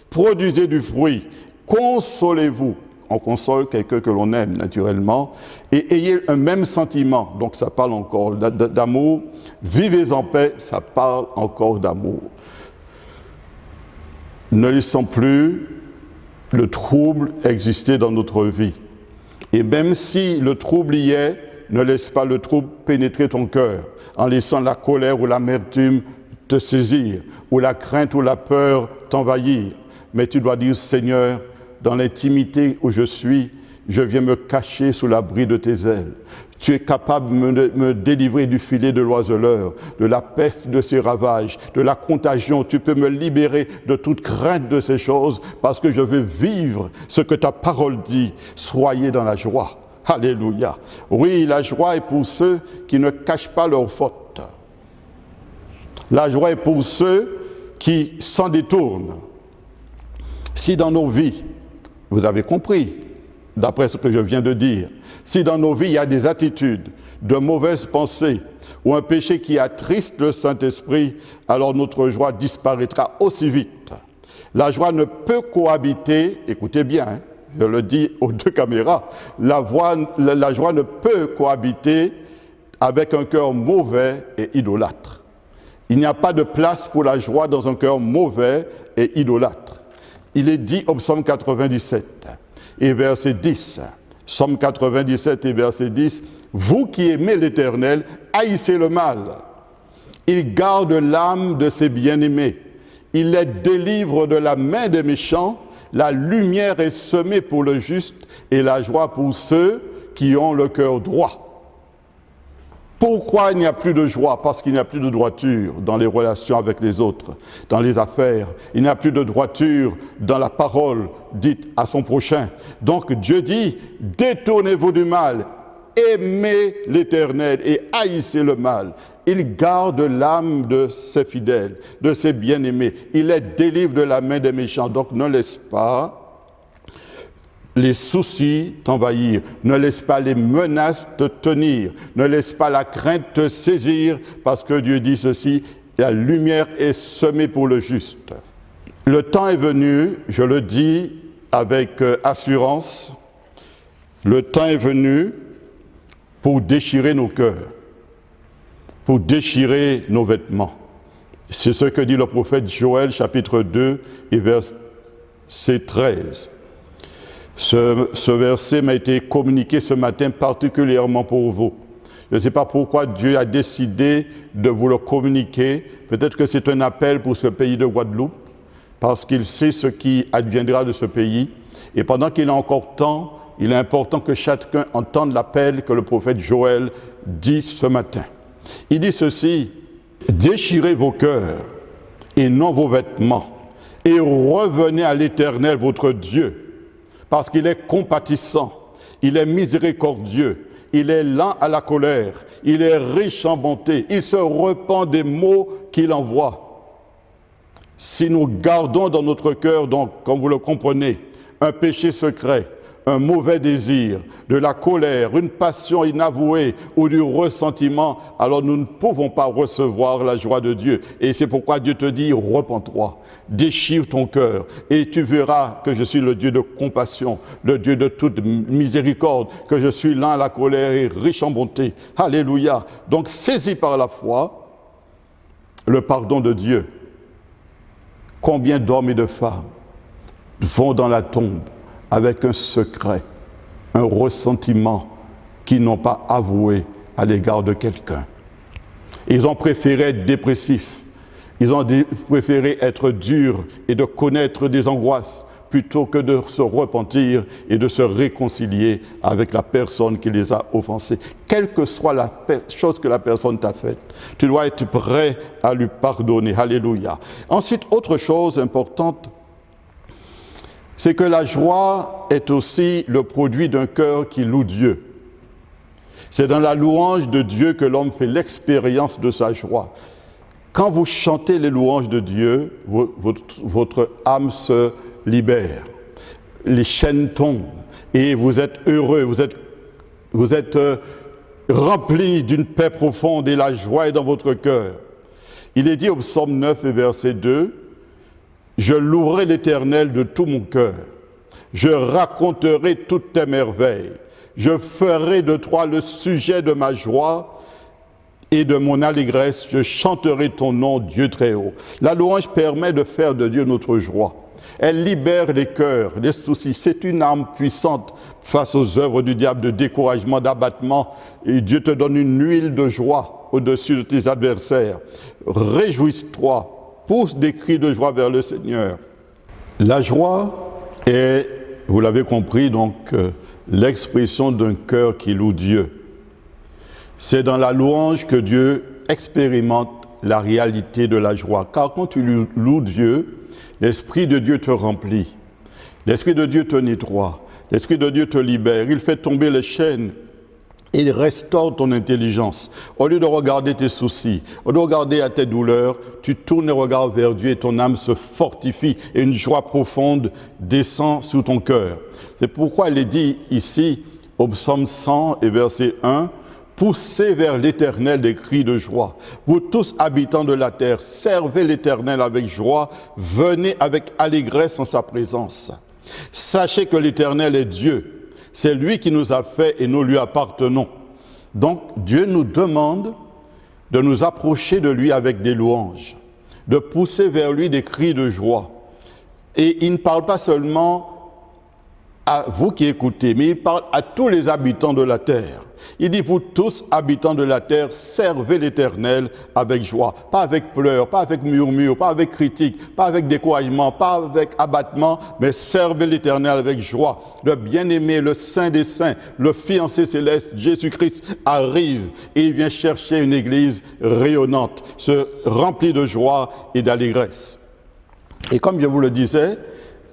produisez du fruit, consolez-vous. On console quelqu'un que l'on aime naturellement, et ayez un même sentiment, donc ça parle encore d'amour. Vivez en paix, ça parle encore d'amour. Ne laissons plus le trouble exister dans notre vie. Et même si le trouble y est, ne laisse pas le trouble pénétrer ton cœur, en laissant la colère ou l'amertume te saisir, ou la crainte ou la peur t'envahir. Mais tu dois dire, Seigneur, dans l'intimité où je suis, je viens me cacher sous l'abri de tes ailes. Tu es capable de me délivrer du filet de l'oiseleur, de la peste, de ses ravages, de la contagion. Tu peux me libérer de toute crainte de ces choses parce que je veux vivre ce que ta parole dit. Soyez dans la joie. Alléluia. Oui, la joie est pour ceux qui ne cachent pas leurs fautes. La joie est pour ceux qui s'en détournent. Si dans nos vies, vous avez compris, d'après ce que je viens de dire, si dans nos vies il y a des attitudes, de mauvaises pensées ou un péché qui attriste le Saint-Esprit, alors notre joie disparaîtra aussi vite. La joie ne peut cohabiter, écoutez bien, hein, je le dis aux deux caméras, la joie ne peut cohabiter avec un cœur mauvais et idolâtre. Il n'y a pas de place pour la joie dans un cœur mauvais et idolâtre. Il est dit au psaume 97 et verset 10, psaume 97 et verset 10, « Vous qui aimez l'Éternel, haïssez le mal. Il garde l'âme de ses bien-aimés. Il les délivre de la main des méchants. La lumière est semée pour le juste et la joie pour ceux qui ont le cœur droit. » Pourquoi il n'y a plus de joie? Parce qu'il n'y a plus de droiture dans les relations avec les autres, dans les affaires. Il n'y a plus de droiture dans la parole dite à son prochain. Donc Dieu dit, détournez-vous du mal, aimez l'Éternel et haïssez le mal. Il garde l'âme de ses fidèles, de ses bien-aimés. Il les délivre de la main des méchants. Donc ne laisse pas les soucis t'envahir, ne laisse pas les menaces te tenir, ne laisse pas la crainte te saisir, parce que Dieu dit ceci, la lumière est semée pour le juste. Le temps est venu, je le dis avec assurance, le temps est venu pour déchirer nos cœurs, pour déchirer nos vêtements. C'est ce que dit le prophète Joël, chapitre 2 et verset 13. Ce verset m'a été communiqué ce matin particulièrement pour vous. Je ne sais pas pourquoi Dieu a décidé de vous le communiquer. Peut-être que c'est un appel pour ce pays de Guadeloupe, parce qu'il sait ce qui adviendra de ce pays. Et pendant qu'il a encore temps, il est important que chacun entende l'appel que le prophète Joël dit ce matin. Il dit ceci, Déchirez vos cœurs et non vos vêtements, et revenez à l'Éternel votre Dieu, parce qu'il est compatissant, il est miséricordieux, il est lent à la colère, il est riche en bonté, il se repent des maux qu'il envoie. Si nous gardons dans notre cœur, donc, comme vous le comprenez, un péché secret, un mauvais désir, de la colère, une passion inavouée ou du ressentiment, alors nous ne pouvons pas recevoir la joie de Dieu. Et c'est pourquoi Dieu te dit, repens-toi, déchire ton cœur, et tu verras que je suis le Dieu de compassion, le Dieu de toute miséricorde, que je suis lent à la colère et riche en bonté. Alléluia. Donc, saisi par la foi, le pardon de Dieu. Combien d'hommes et de femmes vont dans la tombe avec un secret, un ressentiment qu'ils n'ont pas avoué à l'égard de quelqu'un. Ils ont préféré être dépressifs, ils ont préféré être durs et de connaître des angoisses plutôt que de se repentir et de se réconcilier avec la personne qui les a offensés. Quelle que soit la chose que la personne t'a faite, tu dois être prêt à lui pardonner. Alléluia. Ensuite, autre chose importante, c'est que la joie est aussi le produit d'un cœur qui loue Dieu. C'est dans la louange de Dieu que l'homme fait l'expérience de sa joie. Quand vous chantez les louanges de Dieu, votre âme se libère. Les chaînes tombent et vous êtes heureux, vous êtes rempli d'une paix profonde et la joie est dans votre cœur. Il est dit au psaume 9 et verset 2, « Je louerai l'Éternel de tout mon cœur, je raconterai toutes tes merveilles, je ferai de toi le sujet de ma joie et de mon allégresse, je chanterai ton nom, Dieu très haut. » La louange permet de faire de Dieu notre joie. Elle libère les cœurs, les soucis. C'est une arme puissante face aux œuvres du diable de découragement, d'abattement. Et Dieu te donne une huile de joie au-dessus de tes adversaires. Réjouis-toi. Pousse des cris de joie vers le Seigneur. La joie est, vous l'avez compris, donc l'expression d'un cœur qui loue Dieu. C'est dans la louange que Dieu expérimente la réalité de la joie. Car quand tu loues Dieu, l'Esprit de Dieu te remplit. L'Esprit de Dieu te nettoie. L'Esprit de Dieu te libère. Il fait tomber les chaînes. Il restaure ton intelligence. Au lieu de regarder tes soucis, au lieu de regarder à tes douleurs, tu tournes le regard vers Dieu et ton âme se fortifie et une joie profonde descend sous ton cœur. C'est pourquoi il est dit ici, au psaume 100 et verset 1, « Poussez vers l'Éternel des cris de joie. Vous tous habitants de la terre, servez l'Éternel avec joie, venez avec allégresse en sa présence. Sachez que l'Éternel est Dieu. C'est lui qui nous a fait et nous lui appartenons. » Donc, Dieu nous demande de nous approcher de lui avec des louanges, de pousser vers lui des cris de joie. Et il ne parle pas seulement à vous qui écoutez, mais il parle à tous les habitants de la terre. Il dit, vous tous, habitants de la terre, servez l'Éternel avec joie. Pas avec pleurs, pas avec murmures, pas avec critiques, pas avec découragement, pas avec abattement, mais servez l'Éternel avec joie. Le bien-aimé, le Saint des Saints, le fiancé céleste, Jésus-Christ, arrive et il vient chercher une église rayonnante, remplie de joie et d'allégresse. Et comme je vous le disais,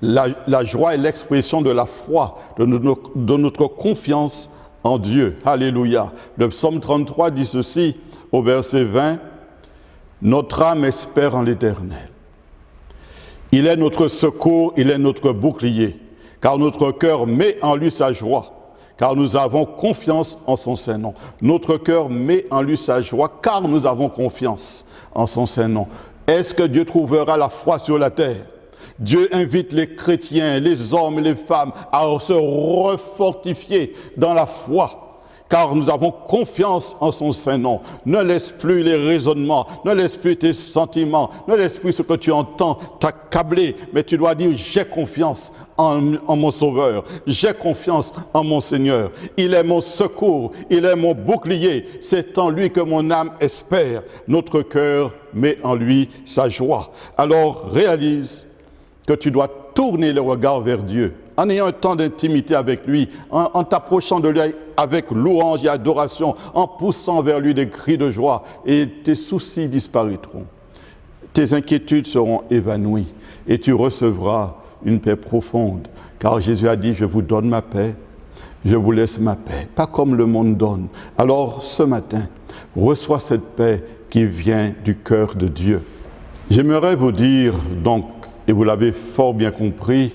la joie est l'expression de la foi, de notre confiance en Dieu. Alléluia. Le psaume 33 dit ceci au verset 20. « Notre âme espère en l'Éternel. Il est notre secours, il est notre bouclier, car notre cœur met en lui sa joie, car nous avons confiance en son Saint nom. » Notre cœur met en lui sa joie, car nous avons confiance en son Saint nom. Est-ce que Dieu trouvera la foi sur la terre? Dieu invite les chrétiens, les hommes et les femmes à se refortifier dans la foi, car nous avons confiance en son Saint nom. Ne laisse plus les raisonnements, ne laisse plus tes sentiments, ne laisse plus ce que tu entends t'accabler, mais tu dois dire, j'ai confiance en mon Sauveur, j'ai confiance en mon Seigneur. Il est mon secours, il est mon bouclier, c'est en lui que mon âme espère. Notre cœur met en lui sa joie. Alors réalise que tu dois tourner le regard vers Dieu en ayant un temps d'intimité avec lui, en t'approchant de lui avec louange et adoration, en poussant vers lui des cris de joie, et tes soucis disparaîtront. Tes inquiétudes seront évanouies et tu recevras une paix profonde. Car Jésus a dit, je vous donne ma paix, je vous laisse ma paix, pas comme le monde donne. Alors ce matin, reçois cette paix qui vient du cœur de Dieu. J'aimerais vous dire donc, et vous l'avez fort bien compris,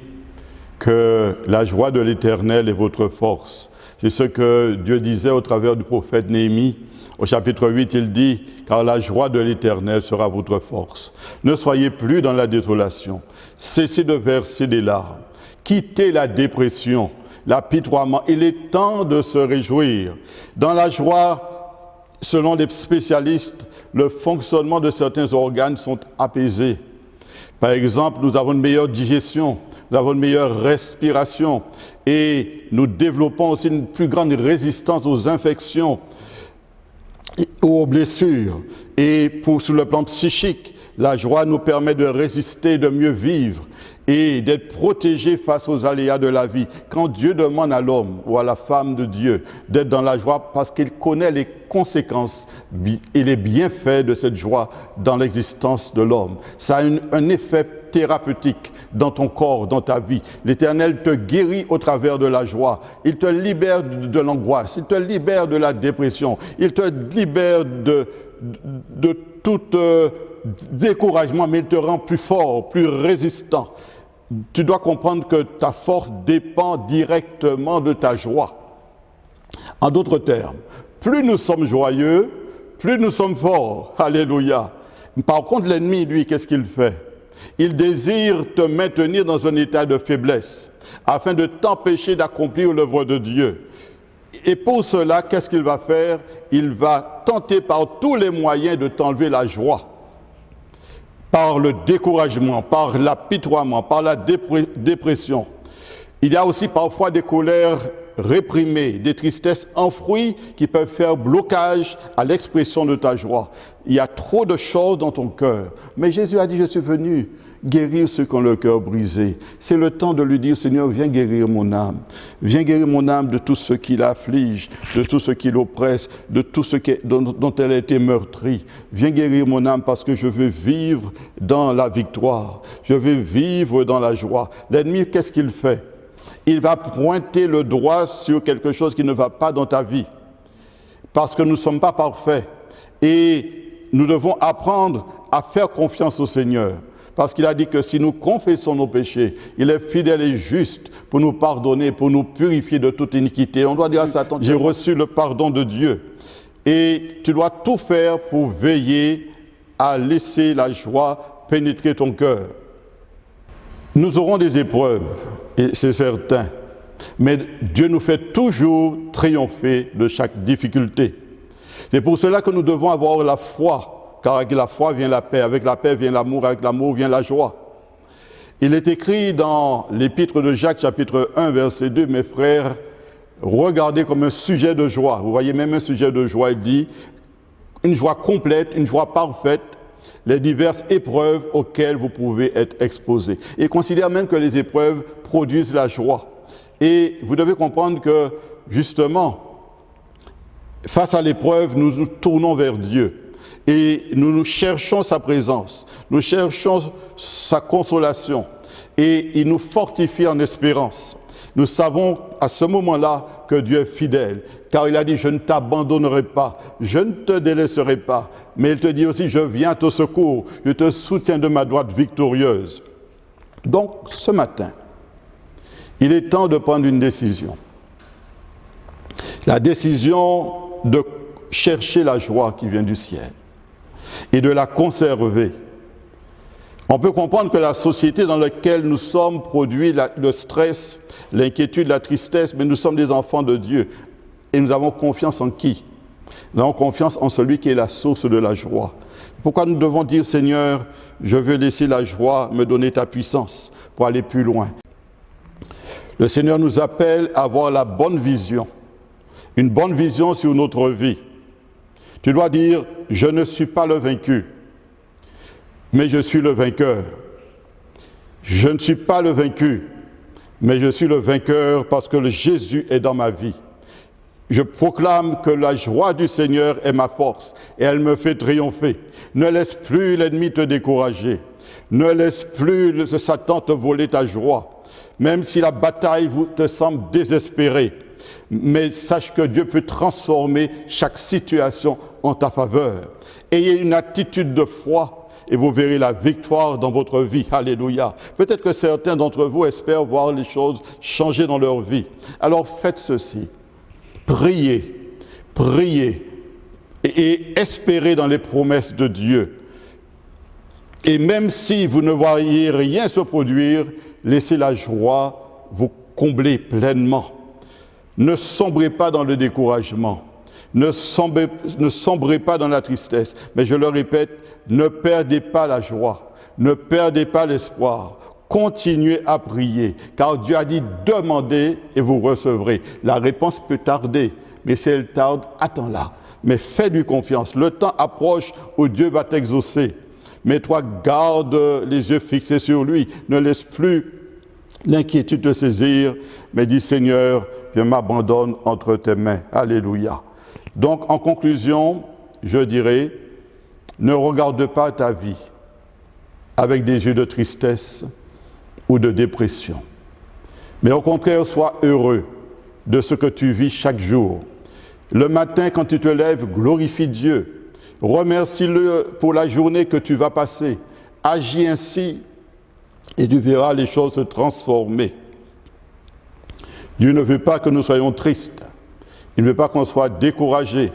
que la joie de l'Éternel est votre force. C'est ce que Dieu disait au travers du prophète Néhémie. Au chapitre 8, il dit, « Car la joie de l'Éternel sera votre force. Ne soyez plus dans la désolation. Cessez de verser des larmes. Quittez la dépression, l'apitoiement. Il est temps de se réjouir. Dans la joie, selon les spécialistes, le fonctionnement de certains organes sont apaisés. Par exemple, nous avons une meilleure digestion, nous avons une meilleure respiration et nous développons aussi une plus grande résistance aux infections ou aux blessures. Et sur le plan psychique, la joie nous permet de résister, de mieux vivre et d'être protégé face aux aléas de la vie. Quand Dieu demande à l'homme ou à la femme de Dieu d'être dans la joie parce qu'il connaît les conséquences et les bienfaits de cette joie dans l'existence de l'homme, ça a un effet thérapeutique dans ton corps, dans ta vie. L'Éternel te guérit au travers de la joie. Il te libère de l'angoisse, il te libère de la dépression, il te libère de tout découragement, mais il te rend plus fort, plus résistant. Tu dois comprendre que ta force dépend directement de ta joie. En d'autres termes, plus nous sommes joyeux, plus nous sommes forts. Alléluia. Par contre, l'ennemi, lui, qu'est-ce qu'il fait? Il désire te maintenir dans un état de faiblesse, afin de t'empêcher d'accomplir l'œuvre de Dieu. Et pour cela, qu'est-ce qu'il va faire? Il va tenter par tous les moyens de t'enlever la joie. Par le découragement, par l'apitoiement, par la dépression. Il y a aussi parfois des colères réprimées, des tristesses enfouies qui peuvent faire blocage à l'expression de ta joie. Il y a trop de choses dans ton cœur. Mais Jésus a dit, je suis venu guérir ceux qui ont le cœur brisé. C'est le temps de lui dire, Seigneur, viens guérir mon âme. Viens guérir mon âme de tout ce qui l'afflige, de tout ce qui l'oppresse, de tout ce dont elle a été meurtrie. Viens guérir mon âme parce que je veux vivre dans la victoire. Je veux vivre dans la joie. L'ennemi, qu'est-ce qu'il fait? Il va pointer le doigt sur quelque chose qui ne va pas dans ta vie. Parce que nous ne sommes pas parfaits. Et nous devons apprendre à faire confiance au Seigneur. Parce qu'il a dit que si nous confessons nos péchés, il est fidèle et juste pour nous pardonner, pour nous purifier de toute iniquité. On doit dire à Satan, j'ai reçu le pardon de Dieu. Et tu dois tout faire pour veiller à laisser la joie pénétrer ton cœur. Nous aurons des épreuves, et c'est certain. Mais Dieu nous fait toujours triompher de chaque difficulté. C'est pour cela que nous devons avoir la foi. Car avec la foi vient la paix, avec la paix vient l'amour, avec l'amour vient la joie. Il est écrit dans l'épître de Jacques, chapitre 1, verset 2, mes frères, regardez comme un sujet de joie. Vous voyez même un sujet de joie, il dit, une joie complète, une joie parfaite, les diverses épreuves auxquelles vous pouvez être exposés. Et considère même que les épreuves produisent la joie. Et vous devez comprendre que, justement, face à l'épreuve, nous nous tournons vers Dieu. Et nous cherchons sa présence, nous cherchons sa consolation et il nous fortifie en espérance. Nous savons à ce moment-là que Dieu est fidèle, car il a dit « Je ne t'abandonnerai pas, je ne te délaisserai pas ». Mais il te dit aussi « Je viens à ton secours, je te soutiens de ma droite victorieuse ». Donc ce matin, il est temps de prendre une décision. La décision de chercher la joie qui vient du ciel et de la conserver. On peut comprendre que la société dans laquelle nous sommes produit le stress, l'inquiétude, la tristesse, mais nous sommes des enfants de Dieu. Et nous avons confiance en qui? Nous avons confiance en celui qui est la source de la joie. Pourquoi nous devons dire, Seigneur, je veux laisser la joie me donner ta puissance pour aller plus loin. Le Seigneur nous appelle à avoir la bonne vision, une bonne vision sur notre vie. Tu dois dire, je ne suis pas le vaincu, mais je suis le vainqueur. Je ne suis pas le vaincu, mais je suis le vainqueur parce que le Jésus est dans ma vie. Je proclame que la joie du Seigneur est ma force et elle me fait triompher. Ne laisse plus l'ennemi te décourager. Ne laisse plus Satan te voler ta joie. Même si la bataille te semble désespérée, mais sache que Dieu peut transformer chaque situation en ta faveur. Ayez une attitude de foi et vous verrez la victoire dans votre vie. Alléluia. Peut-être que certains d'entre vous espèrent voir les choses changer dans leur vie. Alors faites ceci. Priez, priez et espérez dans les promesses de Dieu. Et même si vous ne voyez rien se produire, laissez la joie vous combler pleinement. Ne sombrez pas dans le découragement. Ne sombrez pas dans la tristesse. Mais je le répète, ne perdez pas la joie. Ne perdez pas l'espoir. Continuez à prier, car Dieu a dit « demandez et vous recevrez ». La réponse peut tarder, mais si elle tarde, attends-la. Mais fais-lui confiance. Le temps approche où Dieu va t'exaucer. Mais toi, garde les yeux fixés sur lui. Ne laisse plus l'inquiétude te saisir, mais dis « Seigneur, je m'abandonne entre tes mains ». Alléluia. Donc, en conclusion, je dirais, ne regarde pas ta vie avec des yeux de tristesse ou de dépression. Mais au contraire, sois heureux de ce que tu vis chaque jour. Le matin, quand tu te lèves, glorifie Dieu. Remercie-le pour la journée que tu vas passer. Agis ainsi et tu verras les choses se transformer. Dieu ne veut pas que nous soyons tristes. Il ne veut pas qu'on soit découragés.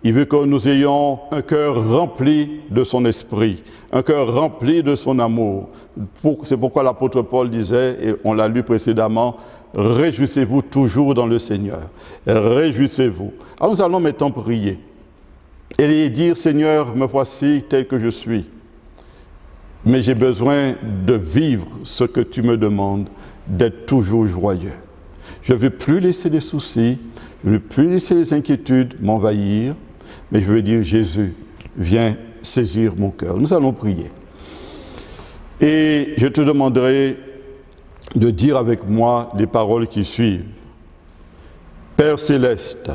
Il veut que nous ayons un cœur rempli de son esprit, un cœur rempli de son amour. C'est pourquoi l'apôtre Paul disait, et on l'a lu précédemment, « Réjouissez-vous toujours dans le Seigneur. Réjouissez-vous. » Alors nous allons maintenant prier et dire, « Seigneur, me voici tel que je suis. Mais j'ai besoin de vivre ce que tu me demandes, d'être toujours joyeux. Je ne veux plus laisser les soucis, je ne veux plus laisser les inquiétudes m'envahir, mais je veux dire, Jésus, viens saisir mon cœur. » Nous allons prier. Et je te demanderai de dire avec moi les paroles qui suivent. Père céleste,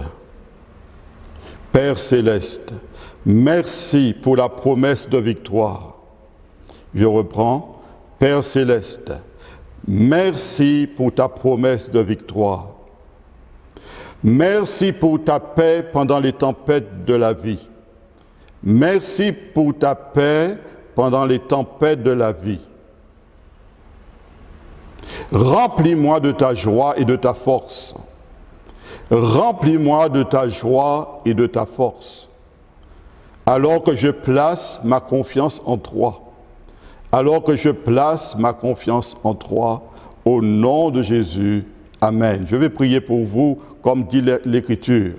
merci pour la promesse de victoire. Je reprends. Père céleste, merci pour ta promesse de victoire. Merci pour ta paix pendant les tempêtes de la vie. Merci pour ta paix pendant les tempêtes de la vie. Remplis-moi de ta joie et de ta force. Remplis-moi de ta joie et de ta force. Alors que je place ma confiance en toi. Alors que je place ma confiance en toi, au nom de Jésus. Amen. Je vais prier pour vous, comme dit l'Écriture.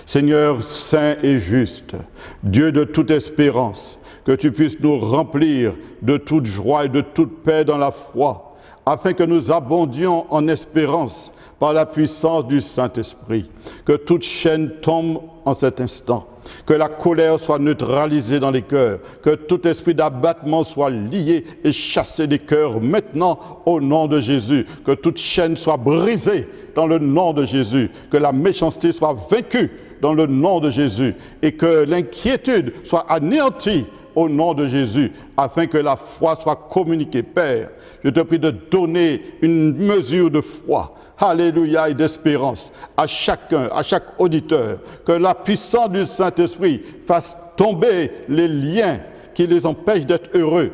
Seigneur saint et juste, Dieu de toute espérance, que tu puisses nous remplir de toute joie et de toute paix dans la foi, afin que nous abondions en espérance par la puissance du Saint-Esprit. Que toute chaîne tombe en cet instant. Que la colère soit neutralisée dans les cœurs, que tout esprit d'abattement soit lié et chassé des cœurs maintenant au nom de Jésus, que toute chaîne soit brisée dans le nom de Jésus, que la méchanceté soit vaincue dans le nom de Jésus et que l'inquiétude soit anéantie au nom de Jésus, afin que la foi soit communiquée. Père, je te prie de donner une mesure de foi, alléluia, et d'espérance à chacun, à chaque auditeur, que la puissance du Saint-Esprit fasse tomber les liens qui les empêchent d'être heureux.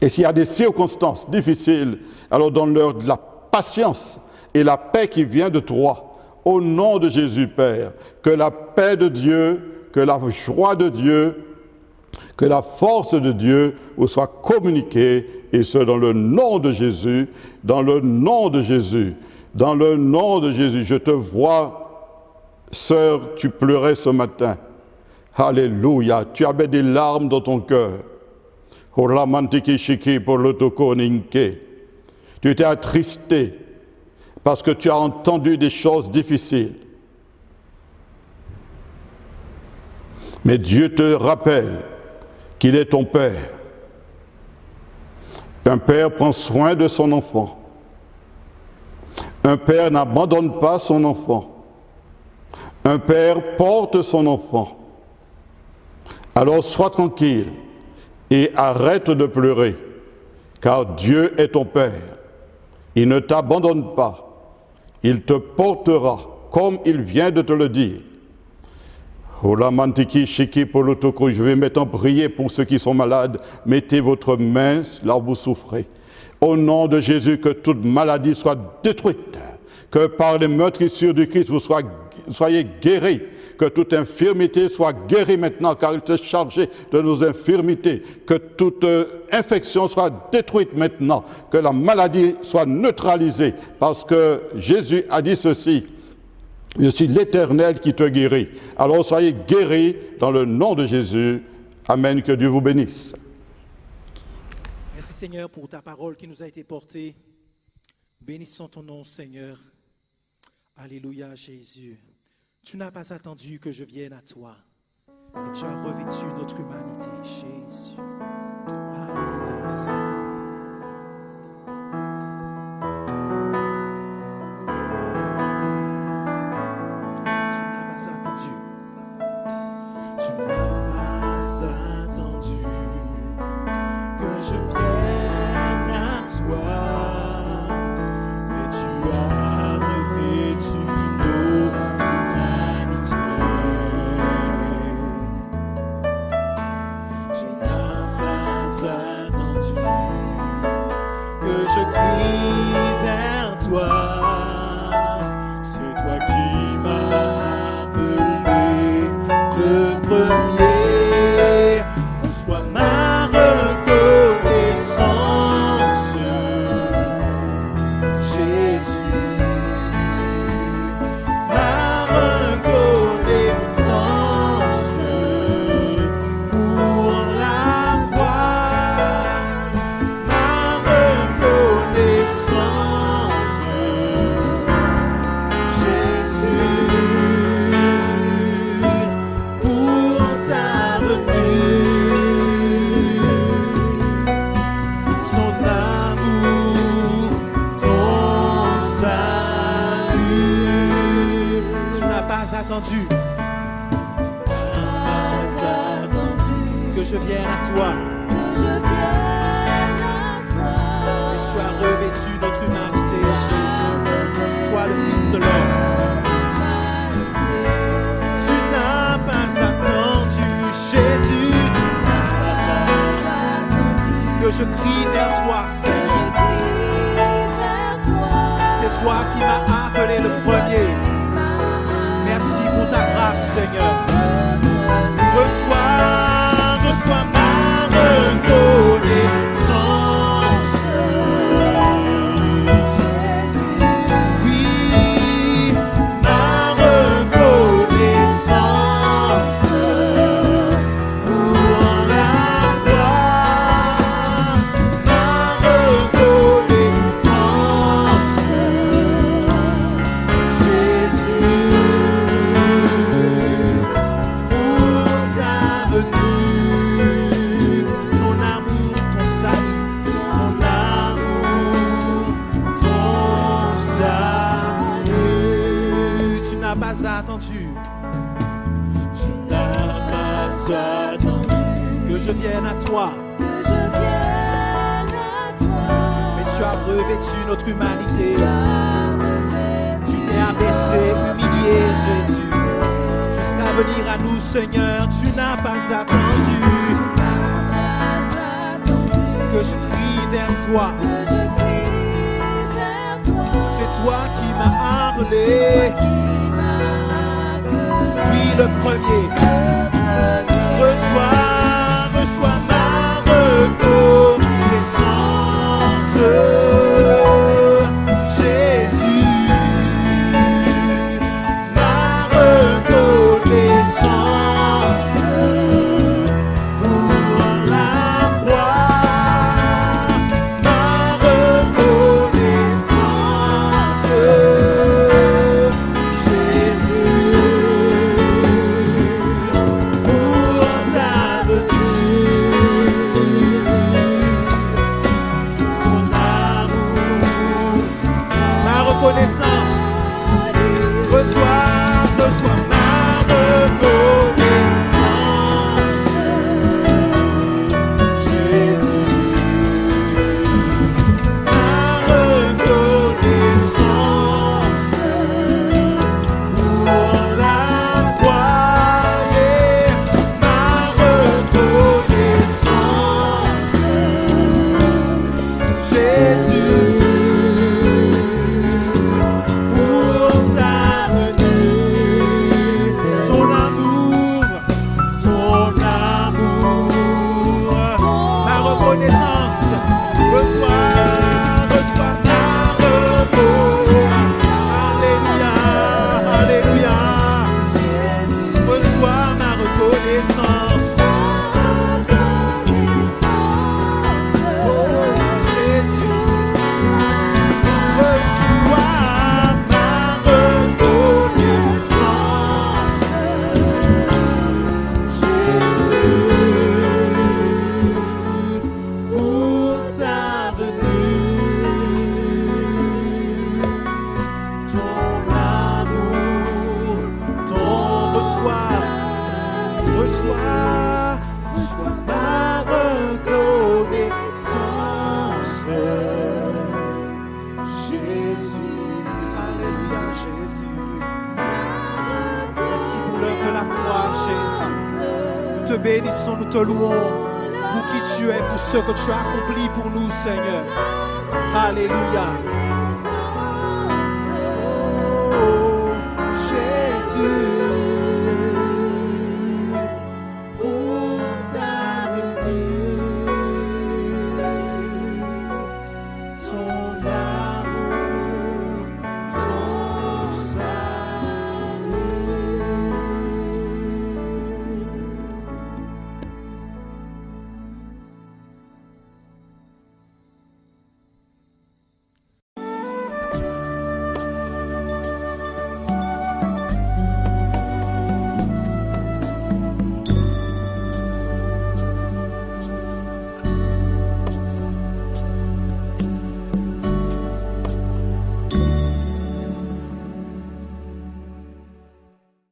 Et s'il y a des circonstances difficiles, alors donne-leur de la patience et la paix qui vient de toi. Au nom de Jésus, Père, que la paix de Dieu, que la joie de Dieu, que la force de Dieu vous soit communiquée, et ce dans le nom de Jésus, dans le nom de Jésus, dans le nom de Jésus. Je te vois, sœur, tu pleurais ce matin. Alléluia, tu avais des larmes dans ton cœur. Tu étais attristé parce que tu as entendu des choses difficiles. Mais Dieu te rappelle qu'il est ton Père. Un père prend soin de son enfant. Un père n'abandonne pas son enfant. Un père porte son enfant. Alors sois tranquille et arrête de pleurer, car Dieu est ton Père. Il ne t'abandonne pas. Il te portera comme il vient de te le dire. Je vais maintenant prier pour ceux qui sont malades. Mettez votre main là où vous souffrez. Au nom de Jésus, que toute maladie soit détruite. Que par les meurtrissures du Christ, vous soyez guéris. Que toute infirmité soit guérie maintenant, car il s'est chargé de nos infirmités. Que toute infection soit détruite maintenant. Que la maladie soit neutralisée. Parce que Jésus a dit ceci. Je suis l'Éternel qui te guérit. Alors soyez guéris dans le nom de Jésus. Amen. Que Dieu vous bénisse. Merci Seigneur pour ta parole qui nous a été portée. Bénissons ton nom Seigneur. Alléluia Jésus. Tu n'as pas attendu que je vienne à toi. Et tu as revêtu notre humanité, Jésus. Alléluia Seigneur. Que je vienne à toi. Et tu as revêtu notre humanité, Jésus. Toi, le Fils de l'homme. Tu n'as pas attendu, Jésus. Que je crie vers toi, Seigneur. C'est toi qui m'as appelé le premier. Merci pour ta grâce, Seigneur. Reçois ma reconnaissance. Oui, ma reconnaissance pour la gloire. Ma reconnaissance, Jésus. Attendu. Tu n'as pas attendu que je vienne à toi. Mais tu as revêtu notre humanité. Tu t'es abaissé, humilié, Jésus, jusqu'à venir à nous, Seigneur. Tu n'as pas attendu que je crie vers toi. C'est toi qui m'as appelé. Oui, le premier. Reçois ma reconnaissance, Jésus. Ma reconnaissance pour la croix. Ma reconnaissance, Jésus. Pour ta bénissons, nous te louons pour qui tu es, pour ce que tu as accompli pour nous, Seigneur. Alléluia.